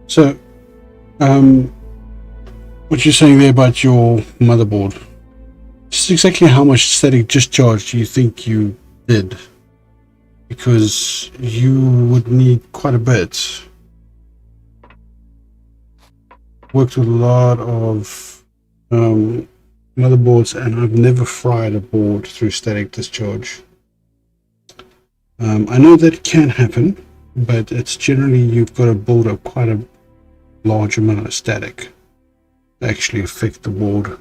So, what you're saying there about your motherboard, just exactly how much static discharge do you think you did? Because you would need quite a bit. Worked with a lot of motherboards, and I've never fried a board through static discharge. I know that can happen, but it's generally you've got to build up quite a large amount of static to actually affect the board.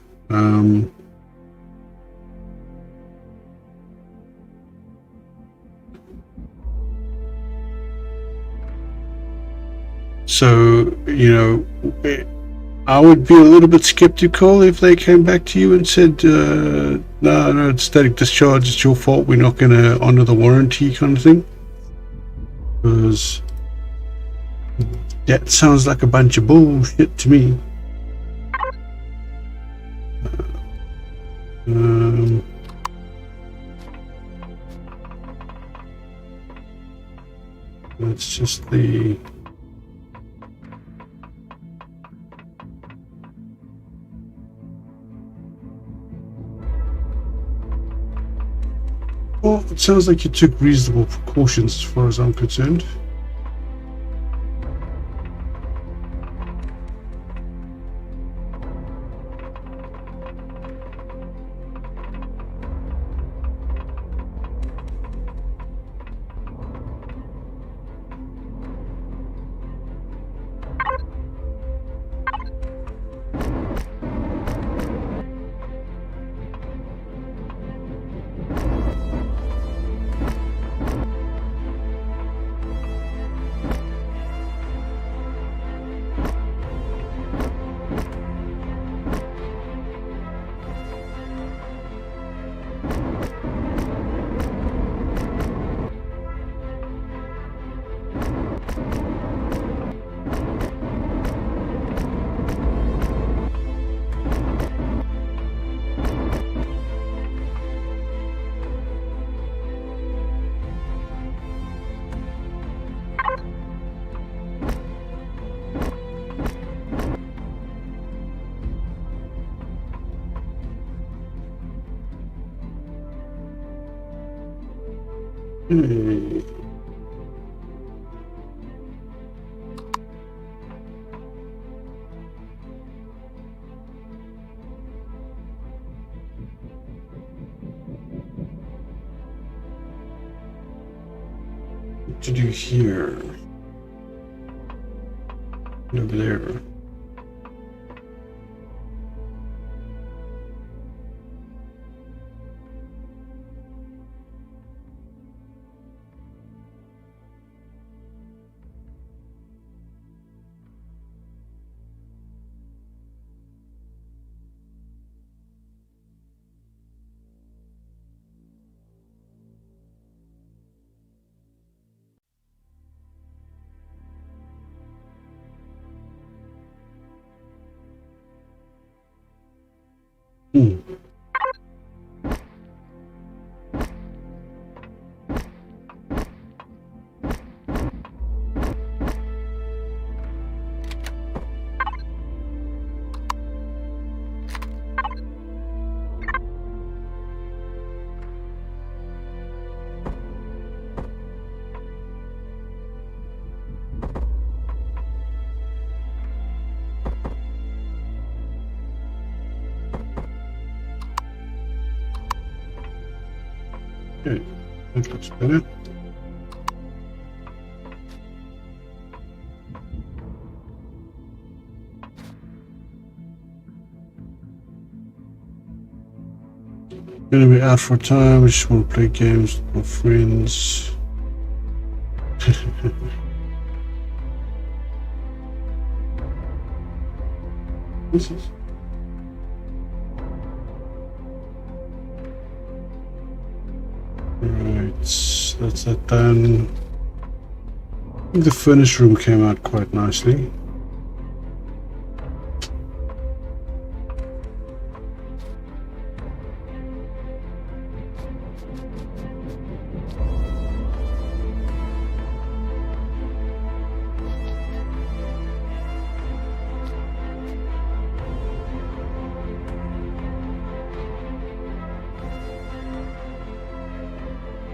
So, you know, I would be a little bit skeptical if they came back to you and said, no, it's static discharge, it's your fault, we're not going to honor the warranty kind of thing. Because that sounds like a bunch of bullshit to me. That's just the well, it sounds like you took reasonable precautions as far as I'm concerned. Hmm. What to do here? Over there. Hmm. Okay, that looks better. Gonna be out for time. I just want to play games with my friends. This is. Right, that's that done. I think the furnace room came out quite nicely.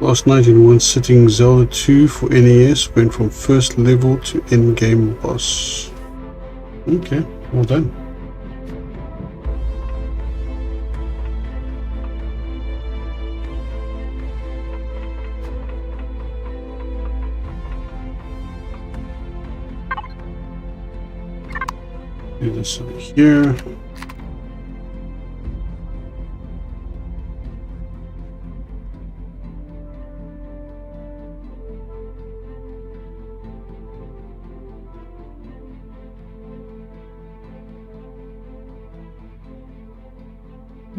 Last night in one sitting, Zelda 2 for NES went from first level to endgame boss. Okay, well done. Do this over here.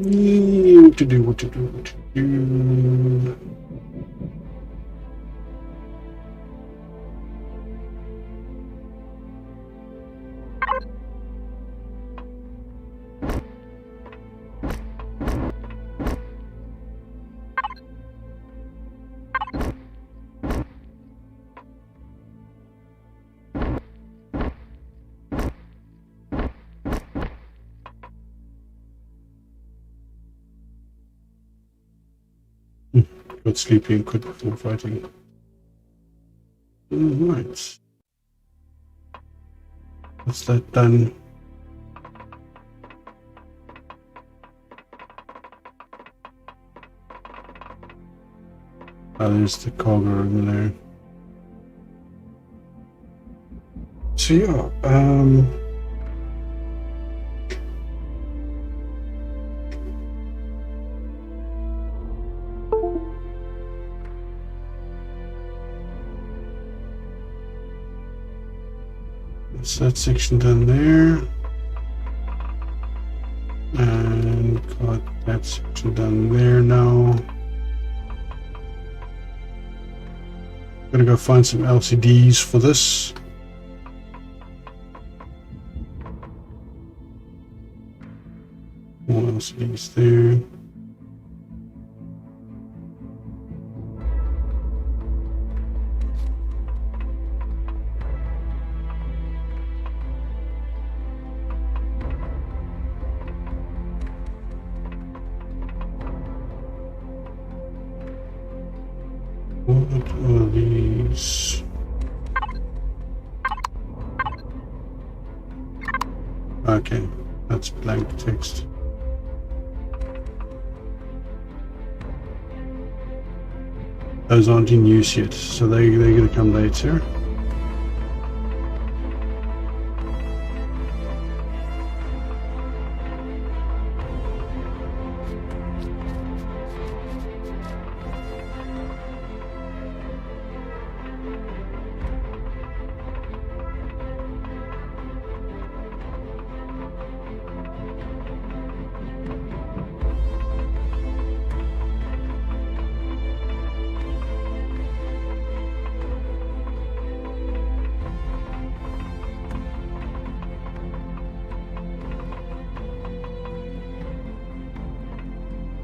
What to do, what to do, what to do. got sleepy and quit before fighting. Alright. That's that done. Oh, there's the cargo room there. So yeah, that's that section done there. And got that section done there now. Gonna go find some LCDs for this. More LCDs there. What are these? Okay, that's blank text. Those aren't in use yet, so they're going to come later.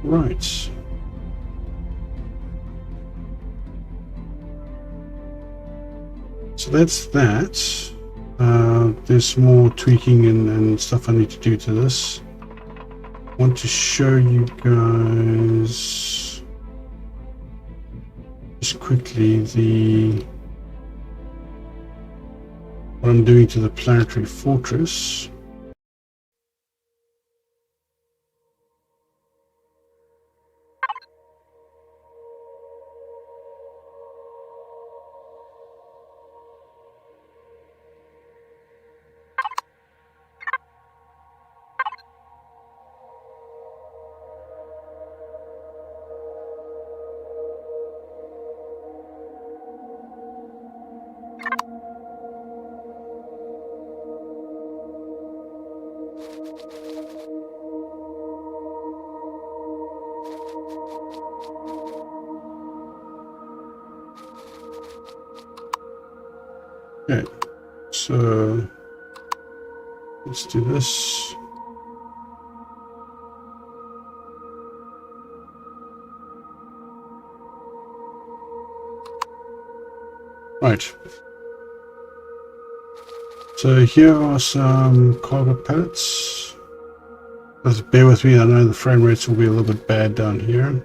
Right. So that's that. There's more tweaking and stuff I need to do to this. I want to show you guys just quickly what I'm doing to the planetary fortress. Okay, so let's do this. Right. So here are some cargo pallets. Just bear with me, I know the frame rates will be a little bit bad down here.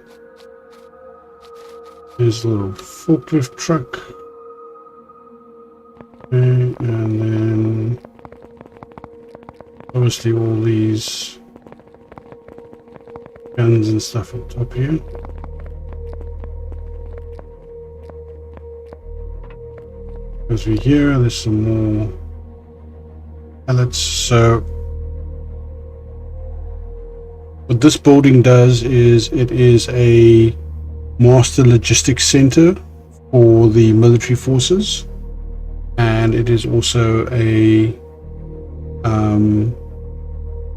Here's a little forklift truck. Okay, and then obviously all these guns and stuff on top here. As we hear, there's some more pallets. So what this building does is it is a master logistics center for the military forces. And it is also a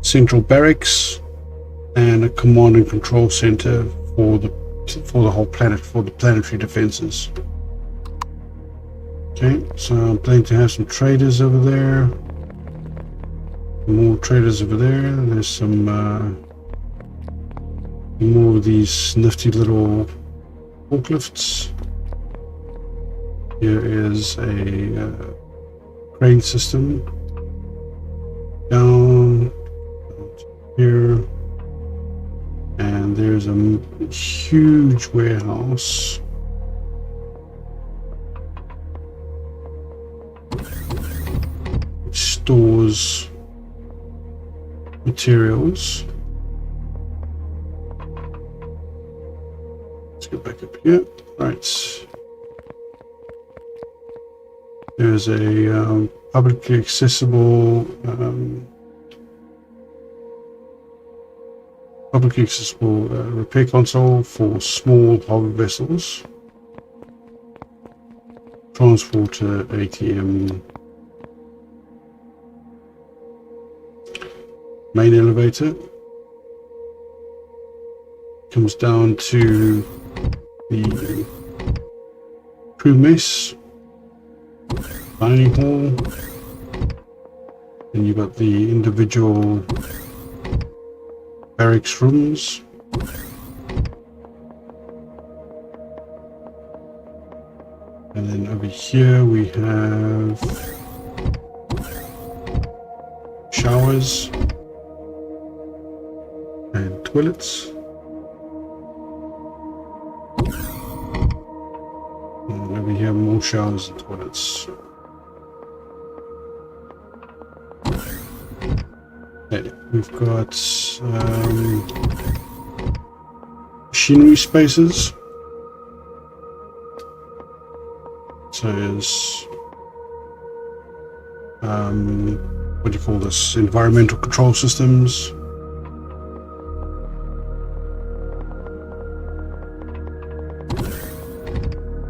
central barracks and a command and control center for the whole planet, for the planetary defenses. Okay, so I'm planning to have some traders over there. More traders over there. There's some more of these nifty little forklifts. Here is a crane system down here, and there's a a huge warehouse. Which stores materials. Let's go back up here. Right. There's a publicly accessible repair console for small harbor vessels. Transporter, ATM. Main elevator. Comes down to the crew mess. Dining hall. Then you've got the individual barracks rooms. And then over here we have showers and toilets. And over here more showers and toilets. Okay, we've got machinery spaces. So there's what do you call this? Environmental control systems.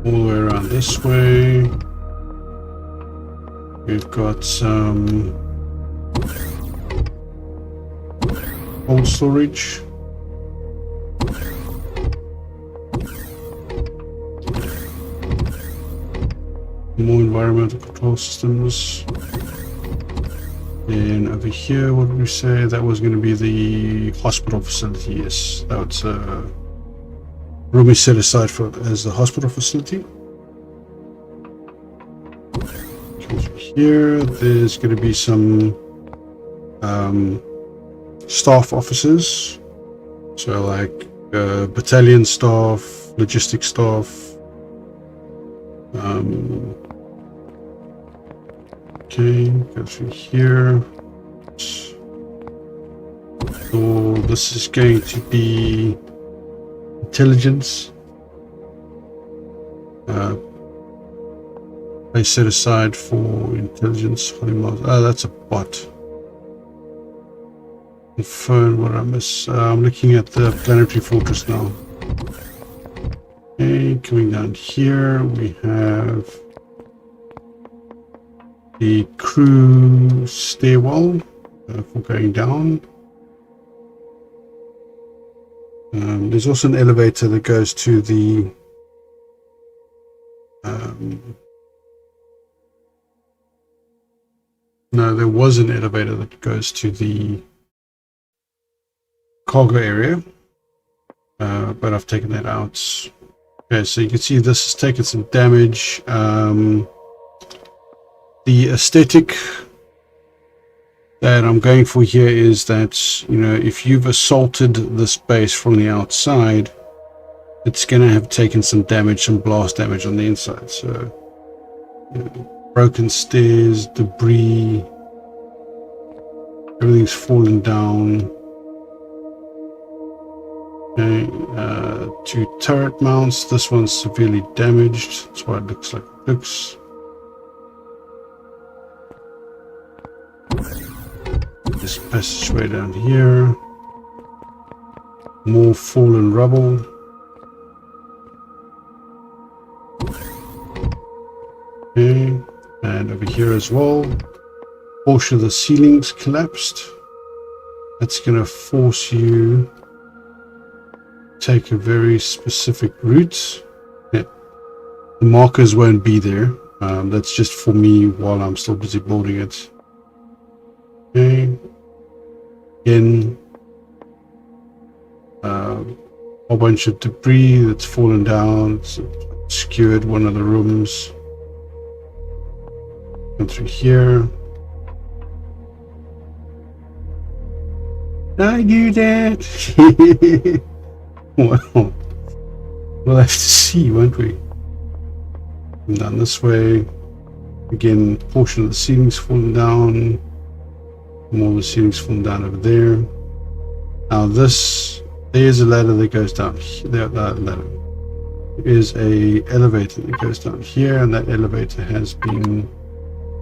All the way around this way. We've got some cold storage. More environmental control systems. And over here, what did we say? That was going to be the hospital facility. Yes, that's a room is set aside for as the hospital facility. Here, there's going to be some staff offices. So like battalion staff, logistics staff. Okay, go through here. So this is going to be intelligence. They set aside for intelligence. Oh, that's a bot. The phone, what I miss? I'm looking at the planetary fortress now. Okay, coming down here, we have the crew stairwell for going down. There's also an elevator that goes to the no, there was an elevator that goes to the cargo area, but I've taken that out. Okay, so you can see this has taken some damage. The aesthetic that I'm going for here is that, you know, if you've assaulted this base from the outside, it's going to have taken some damage, some blast damage on the inside. So, you know, broken stairs, debris, everything's fallen down. Okay, 2 turret mounts. This one's severely damaged. That's why it looks like it looks. This passageway down here. More fallen rubble. Okay, and over here as well. Portion of the ceilings collapsed. That's going to force you take a very specific route. Yeah. The markers won't be there. That's just for me while I'm still busy building it. Okay. Again, a whole bunch of debris that's fallen down. It's obscured one of the rooms. Come through here. I knew that. Well, we'll have to see, won't we? And down this way. Again, portion of the ceiling's fallen down. More of the ceiling's fallen down over there. Now there's a ladder that goes down here. There is a elevator that goes down here, and that elevator has been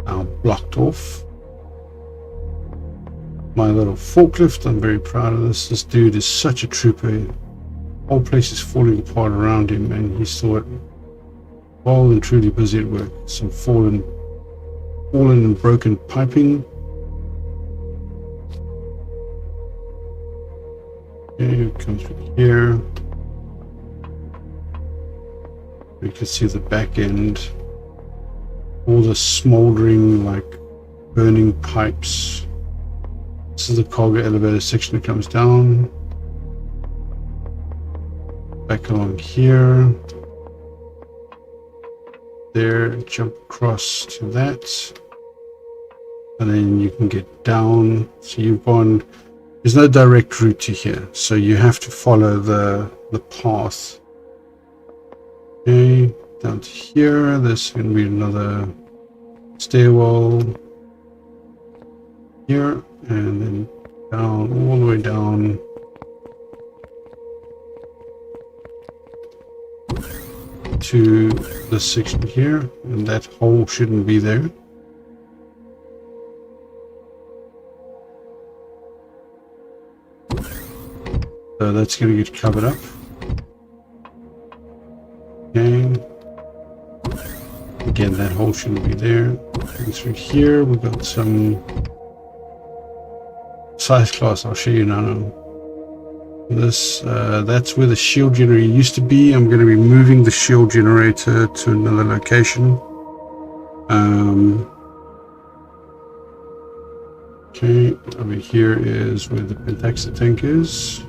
now blocked off. My little forklift, I'm very proud of this. This dude is such a trooper. The whole place is falling apart around him, and he's still well and truly busy at work. Some fallen and broken piping. Okay, it comes from here. You can see the back end. All the smoldering, like burning pipes. This is the cargo elevator section that comes down. Back along here. There, jump across to that. And then you can get down. So you've gone, there's no direct route to here. So you have to follow the path. Okay, down to here. There's going to be another stairwell here. And then down, all the way down. To this section here. And that hole shouldn't be there. So that's going to get covered up. Okay. Again, that hole shouldn't be there. And through here, we've got some size class. I'll show you now. This, that's where the shield generator used to be. I'm going to be moving the shield generator to another location. Okay, over here is where the Pentaxa tank is.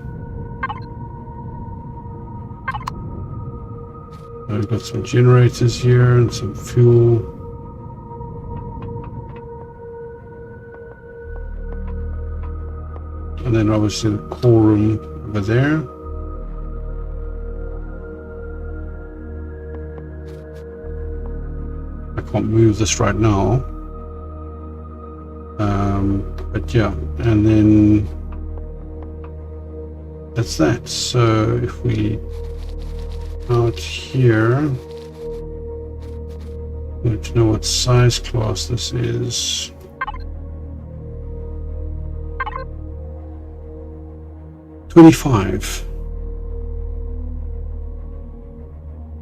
I've got some generators here and some fuel. And then obviously the core room over there. I can't move this right now. But yeah, and then that's that. So if we out here, I need to know what size class this is. $25.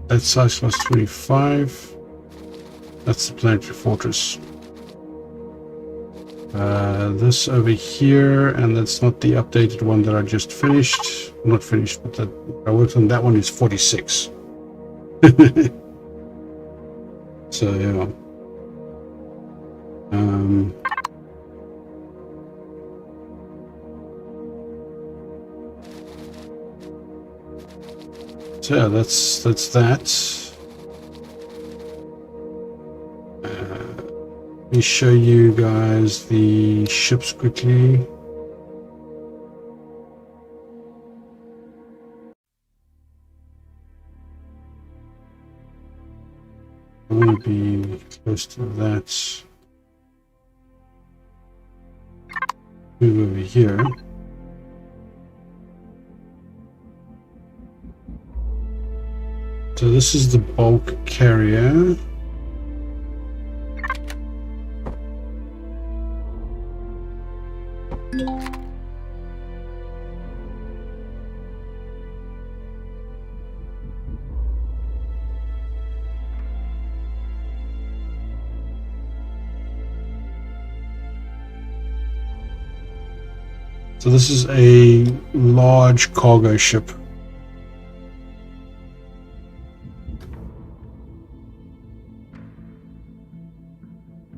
That's size class 25. That's the planetary fortress. This over here, and that's not the updated one that I just finished. Not finished, but that I worked on. That one is 46. So yeah. So yeah, that's that. Let me show you guys the ships quickly. I want to be close to that. Move over here. So this is the bulk carrier. So this is a large cargo ship.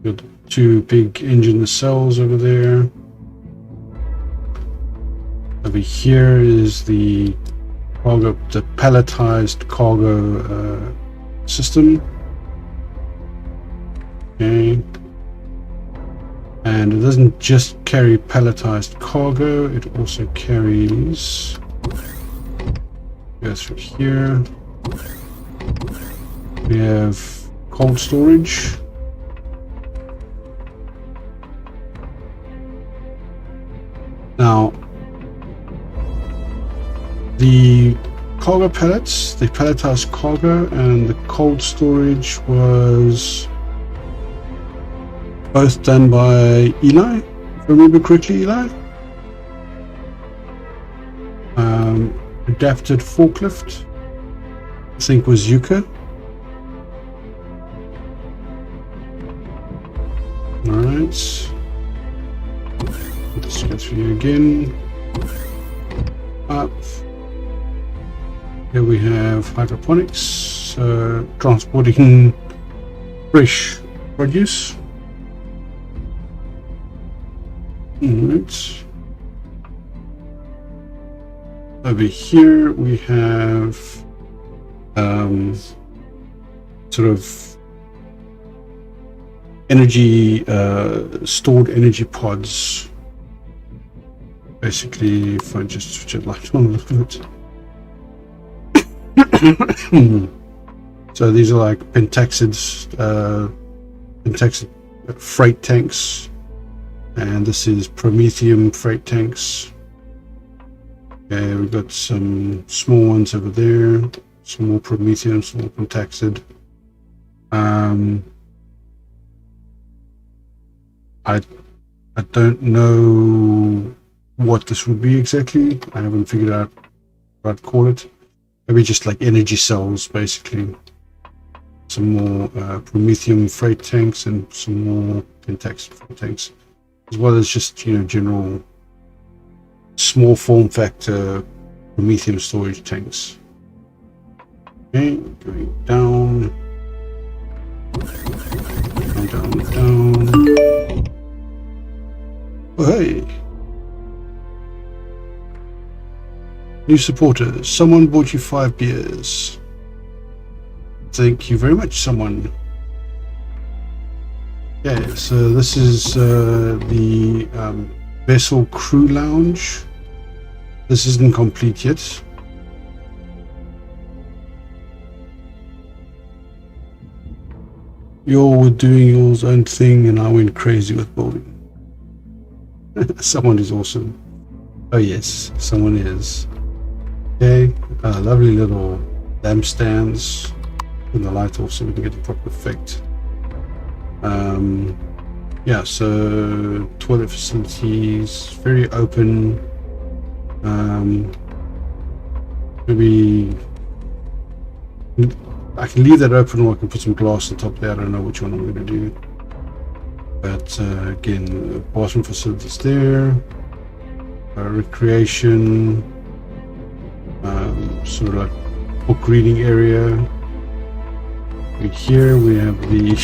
Got two big engine nacelles over there. Over here is the cargo, the palletized cargo system. Okay. And it doesn't just carry palletized cargo, it also carries Go through here. We have cold storage. Now, the cargo pallets, the palletized cargo and the cold storage was both done by Eli, if I remember correctly, Eli. Adapted forklift, I think, was Yuka. Alright. Let's go through here again. Up. Here we have hydroponics, transporting fresh produce. Alright. Over here we have sort of energy, stored energy pods. Basically, if I just switch it light on a little bit. So these are like pentaxid freight tanks, and this is promethium freight tanks. Okay, we've got some small ones over there, some more promethium, some more pentaxid. I don't know what this would be exactly. I haven't figured out what I'd call it. Maybe just like energy cells, basically. Some more promethium freight tanks and some more pentaxid freight tanks, as well as just, you know, general small form factor promethium storage tanks. Okay, going down, down. Oh, hey. New supporters. Someone bought you 5 beers. Thank you very much, someone. Okay, so this is the vessel crew lounge. This isn't complete yet. You all were doing your own thing and I went crazy with building. Someone is awesome. Oh yes, someone is. Okay, lovely little lampstands. And the light off so we can get the proper effect. Yeah, so toilet facilities, very open. Maybe I can leave that open, or I can put some glass on top there. I don't know which one I'm going to do. But again, bathroom facilities there, recreation, sort of like book reading area. Right here we have the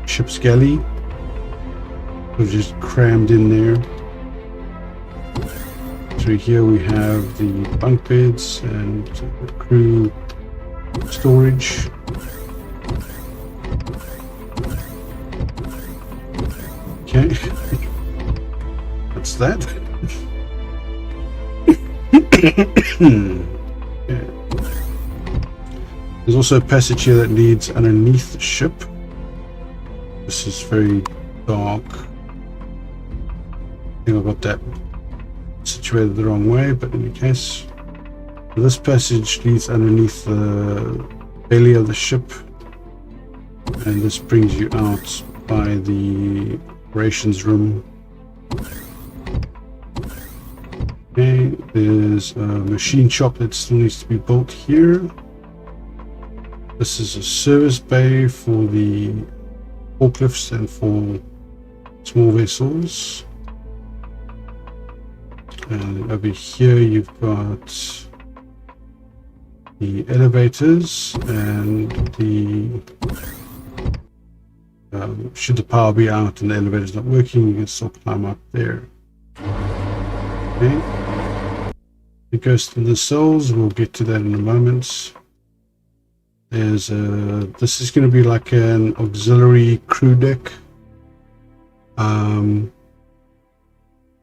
ship's galley, so just crammed in there. Through here we have the bunk beds and crew storage. Okay, that's that. Yeah. There's also a passage here that leads underneath the ship. This is very dark. I think I got that situated the wrong way, but in any case, this passage leads underneath the belly of the ship, and this brings you out by the operations room. Okay, there's a machine shop that still needs to be built here. This is a service bay for the forklifts and for small vessels. And over here you've got the elevators and the should the power be out and the elevator's not working, you can still climb up there. Okay, it goes to the cells. We'll get to that in a moment. There's a, this is going to be like an auxiliary crew deck.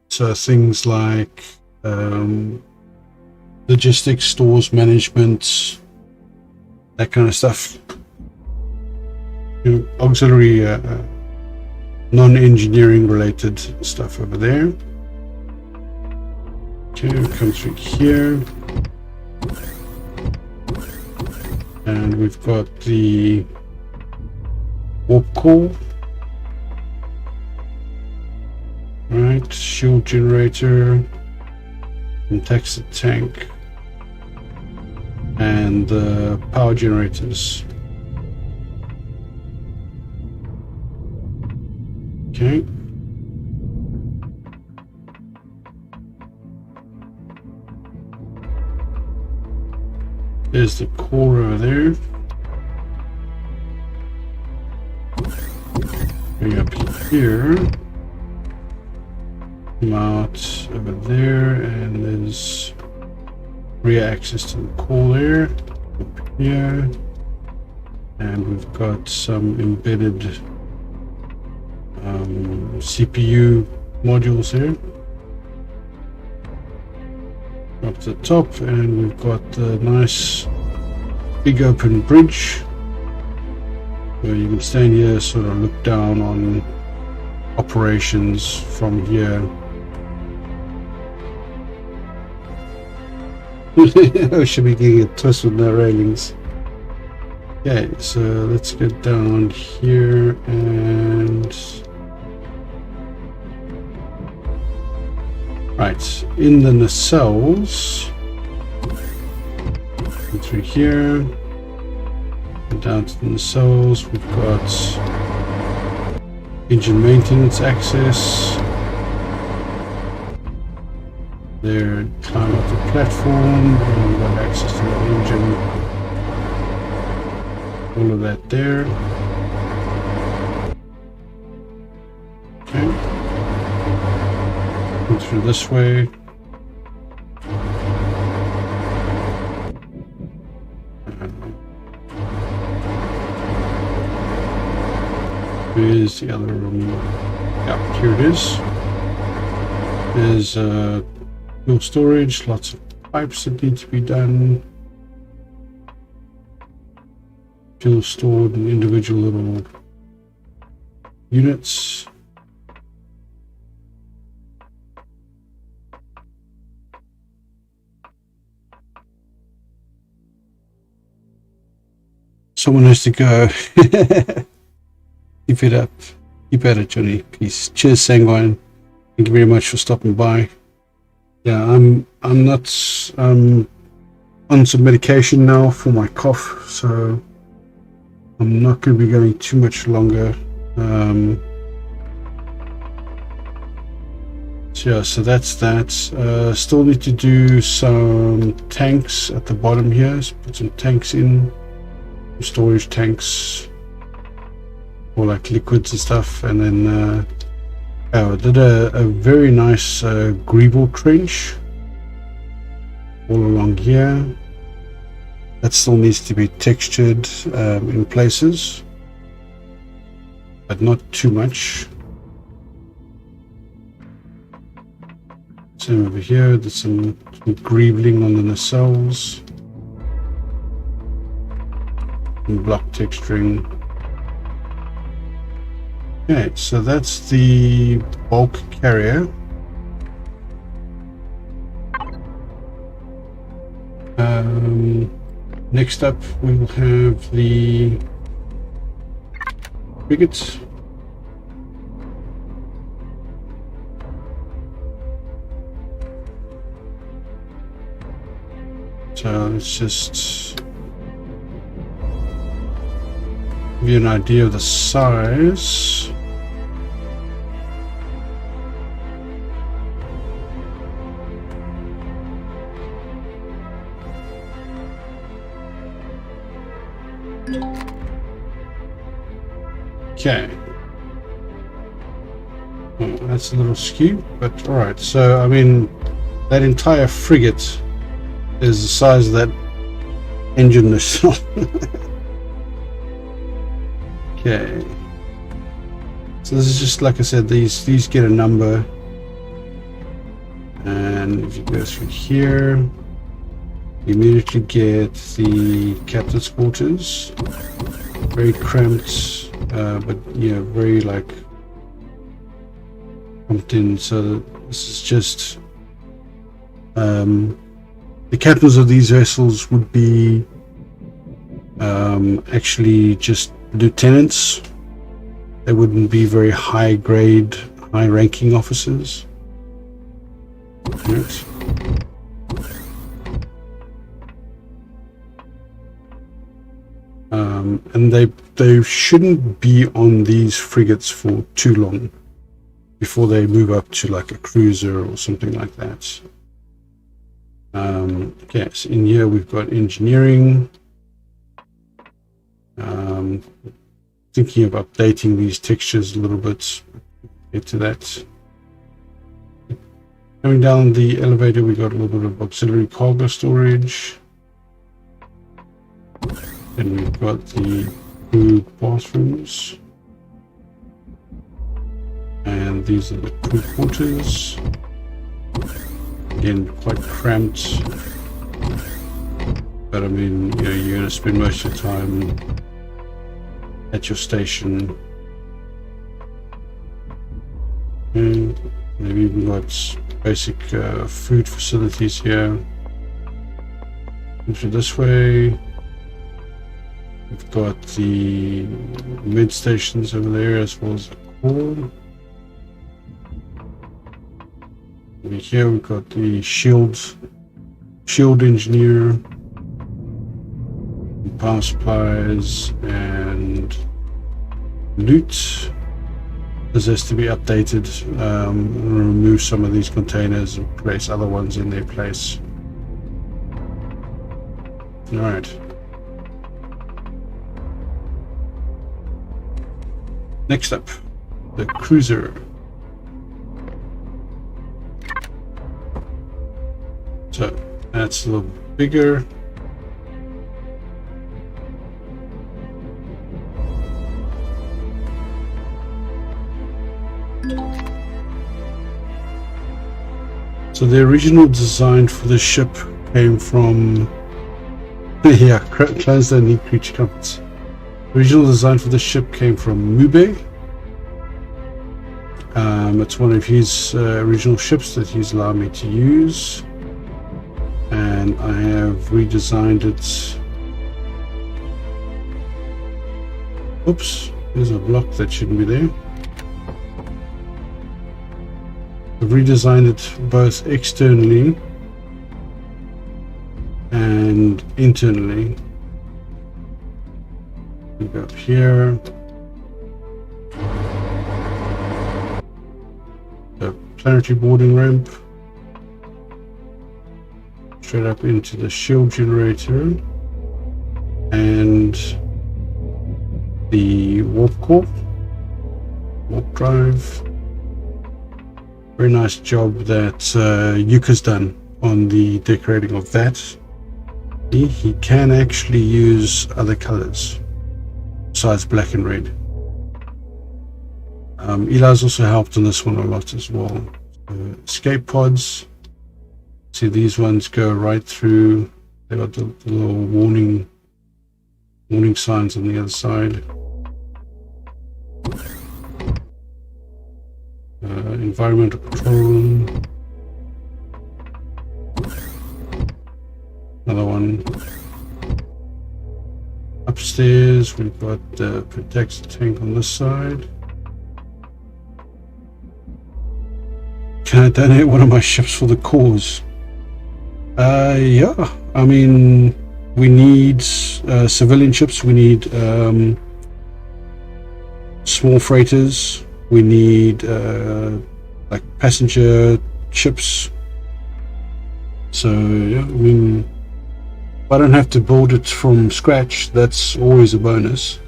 So things like logistics, stores management, that kind of stuff. Auxiliary non-engineering related stuff over there. Okay, we come through here, and we've got the warp core. Right, shield generator, and taxi tank, and the power generators. Okay. There's the core over there. Bring up here. Come out over there, and there's rear access to the core there. Up here. And we've got some embedded CPU modules here. Up to the top, and we've got the nice big open bridge where you can stand here, sort of look down on operations from here. I should be getting a twist with no railings. Okay, so let's get down here and right in the nacelles. And through here and down to the nacelles, we've got engine maintenance access. There, climb up the platform, and we've got access to the engine. All of that there. Okay. Go through this way. Where's the other room? Yeah, here it is. There's fuel storage, lots of pipes that need to be done. Fuel stored in individual little units. Someone has to go. Keep it up. Keep at it, Johnny. Peace. Cheers, Sanguine. Thank you very much for stopping by. Yeah, I'm not on some medication now for my cough, so I'm not going to be going too much longer. So that's that. Still need to do some tanks at the bottom here. So put some tanks in, storage tanks, or like liquids and stuff, and then I did a very nice greeble trench all along here. That still needs to be textured in places, but not too much. Same over here, there's some greebling on the nacelles and block texturing. Okay, so that's the bulk carrier. Next up, we will have the frigate. So let's just give you an idea of the size. Okay. Well, that's a little skew, but alright. So, I mean, that entire frigate is the size of that engine nacelle. Okay. So this is just, like I said, these get a number. And if you go through here, You immediately get the captain's quarters. Very cramped, but yeah, very like pumped in. So this is just the captains of these vessels would be actually just lieutenants. They wouldn't be very high grade, high ranking officers. Right. And they shouldn't be on these frigates for too long before they move up to like a cruiser or something like that. Okay, so in here we've got engineering. Thinking of updating these textures a little bit. Get to that. Coming down the elevator, we got a little bit of auxiliary cargo storage. Then we've got the crew bathrooms. And these are the crew quarters. Again, quite cramped. But I mean, you know, you're going to spend most of your time at your station. And we've even got basic food facilities here. Into this way. We've got the mid stations over there as well as the core. Over here we've got the shield engineer, power supplies, and loot. This has to be updated. Remove some of these containers and place other ones in their place. Alright. Next up, the cruiser. So that's a little bigger. So the original design for the ship came from yeah, clones don't need creature comforts. The original design for the ship came from Mube. It's one of his original ships that he's allowed me to use, and I have redesigned it. Oops, there's a block that shouldn't be there. I've redesigned it both externally and internally. We go up here. The planetary boarding ramp. Straight up into the shield generator. And the warp core. Warp drive. Very nice job that Yuka's done on the decorating of that. He can actually use other colors besides black and red. Eli's also helped on this one a lot as well. Escape pods. See, these ones go right through. They got the little warning signs on the other side. Environmental control room. Another one. Upstairs we've got the protected tank on this side. Can I donate one of my ships for the cause? Yeah, I mean, we need civilian ships, we need small freighters, we need like passenger ships. So yeah, I mean, if I don't have to build it from scratch, that's always a bonus.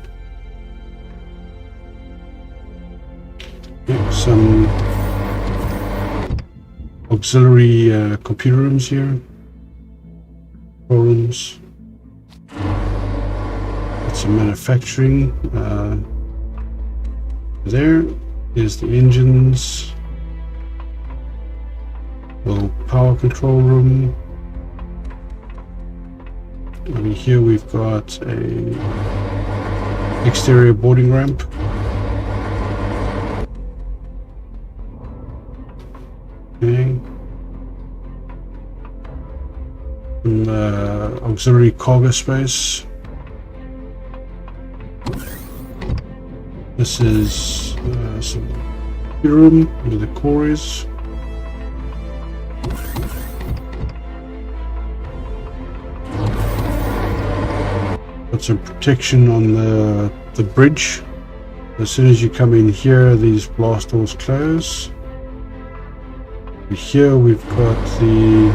Yeah, some auxiliary computer rooms here, rooms. Some manufacturing. There is the engines. Little power control room. over here we've got a exterior boarding ramp. Okay. Auxiliary cargo space. This is some room where the core is. Got some protection on the bridge. As soon as you come in here, these blast doors close. Here we've got the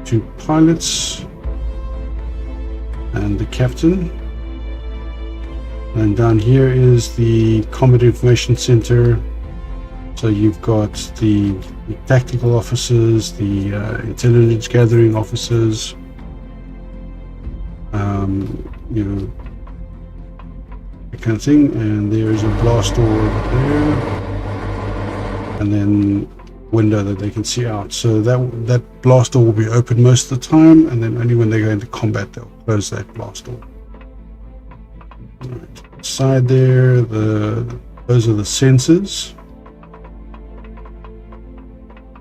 two pilots and the captain. And down here is the Combat Information Center. So you've got the tactical officers, the intelligence gathering officers, you know, that kind of thing. And there is a blast door over there, and then window that they can see out. So that blast door will be open most of the time, and then only when they go into combat they'll close that blast door. Right. Side there, those are the sensors.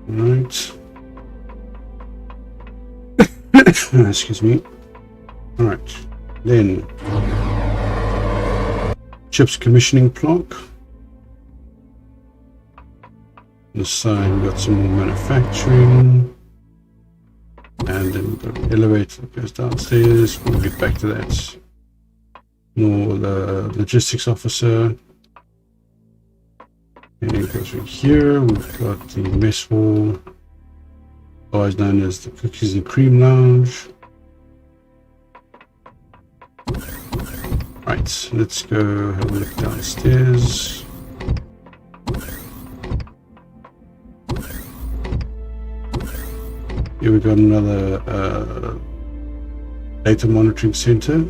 Right. Excuse me. All right. Then ship's commissioning block. On the side we've got some more manufacturing, and then we've got an elevator that goes downstairs. We'll get back to that. More the logistics officer. And it goes right here. We've got the mess hall, otherwise known as the cookies and cream lounge. Right, let's go have a look downstairs. Here we've got another data monitoring center.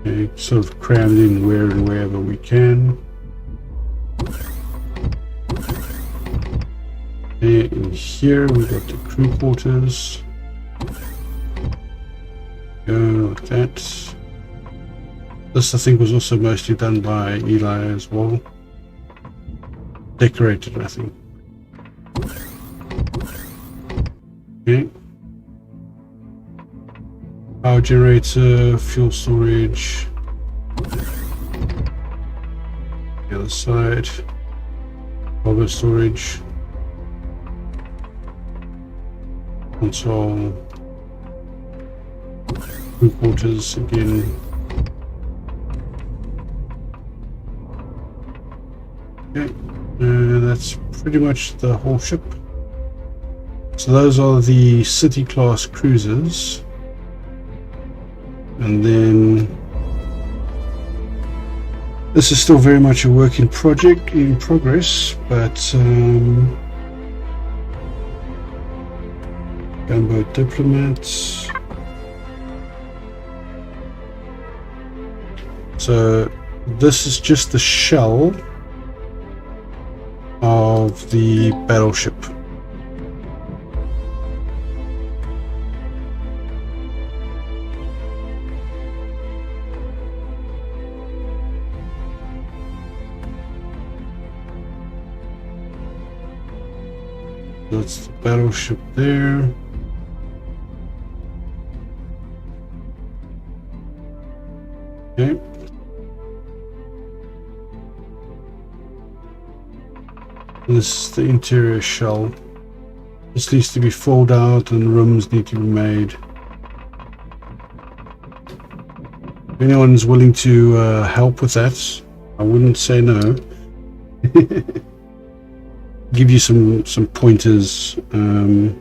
Okay, sort of crammed in where and wherever we can. Okay, in here we've got the crew quarters. Go like that. This I think was also mostly done by Eli as well. Decorated, I think. Okay. Power generator, fuel storage. The other side. Cargo storage. Console. Crew quarters again. Okay. That's pretty much the whole ship. So those are the city class cruisers, and then this is still very much a work in progress, but gunboat diplomats. So this is just the shell of the battleship. That's the battleship there. Okay. This is the interior shell. This needs to be filled out and rooms need to be made. If anyone's willing to help with that, I wouldn't say no. Give you some pointers, and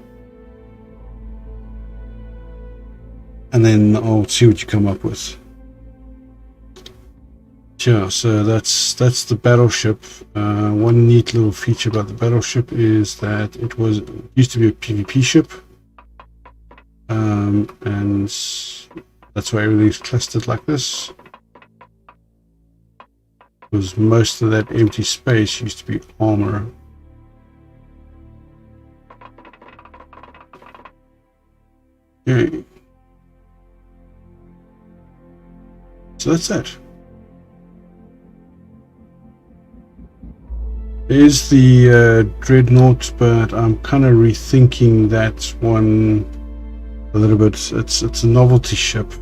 then I'll see what you come up with. Yeah, so that's the battleship. One neat little feature about the battleship is that it used to be a PvP ship, and that's why everything's clustered like this. Because most of that empty space used to be armor. Okay. So that's that. There's the Dreadnought, but I'm kind of rethinking that one a little bit. It's a novelty ship.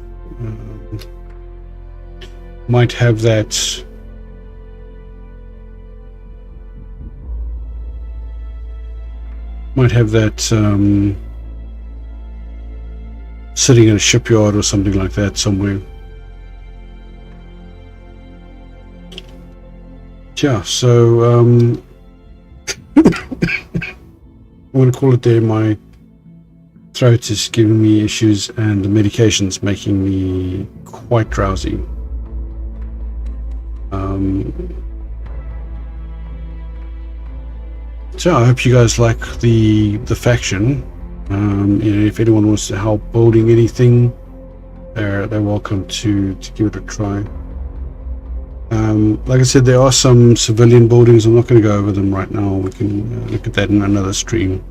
Might have that. Sitting in a shipyard or something like that somewhere. Yeah, so I'm going to call it there. My throat is giving me issues and the medication's making me quite drowsy. So I hope you guys like the faction. If anyone wants to help building anything, they're welcome to give it a try. Like I said, there are some civilian buildings. I'm not going to go over them right now. We can look at that in another stream.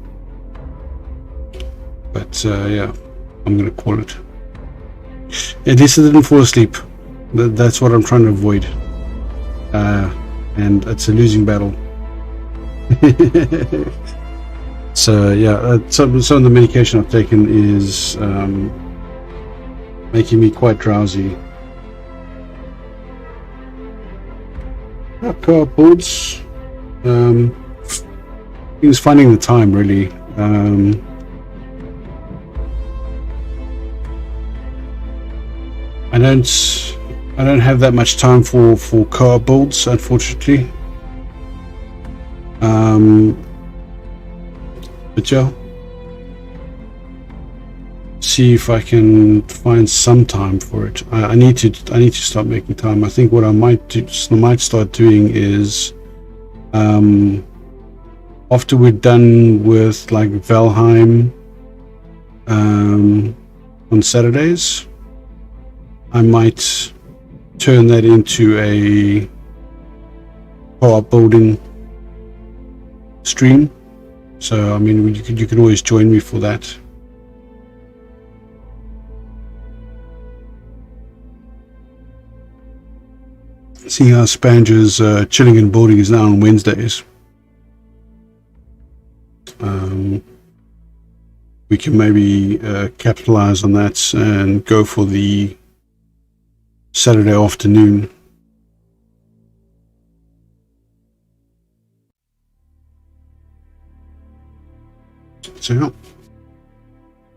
But yeah, I'm going to call it. At least I didn't fall asleep. That's what I'm trying to avoid. And it's a losing battle. So yeah, some of the medication I've taken is making me quite drowsy. Co-op boards. He was finding the time really. I don't have that much time for co-op builds, unfortunately. But yeah, see if I can find some time for it. I need to start making time. I think what I might start doing is after we're done with like Valheim on Saturdays, I might turn that into a co-op building stream. So I mean, you can always join me for that. Seeing how Spanger's chilling and building is now on Wednesdays, we can maybe capitalize on that and go for the Saturday afternoon. So yeah.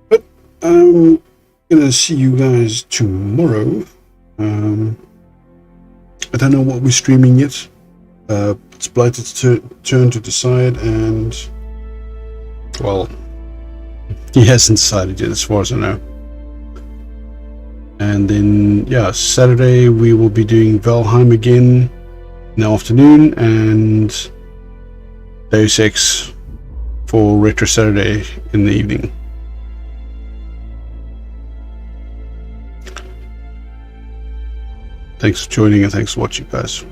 But I'm gonna see you guys tomorrow. I don't know what we're streaming yet. It's Blighted's turn to decide, and well, he hasn't decided yet as far as I know. And then yeah, Saturday we will be doing Valheim again in the afternoon, and Deus Ex for Retro Saturday in the evening. Thanks for joining and thanks for watching, guys.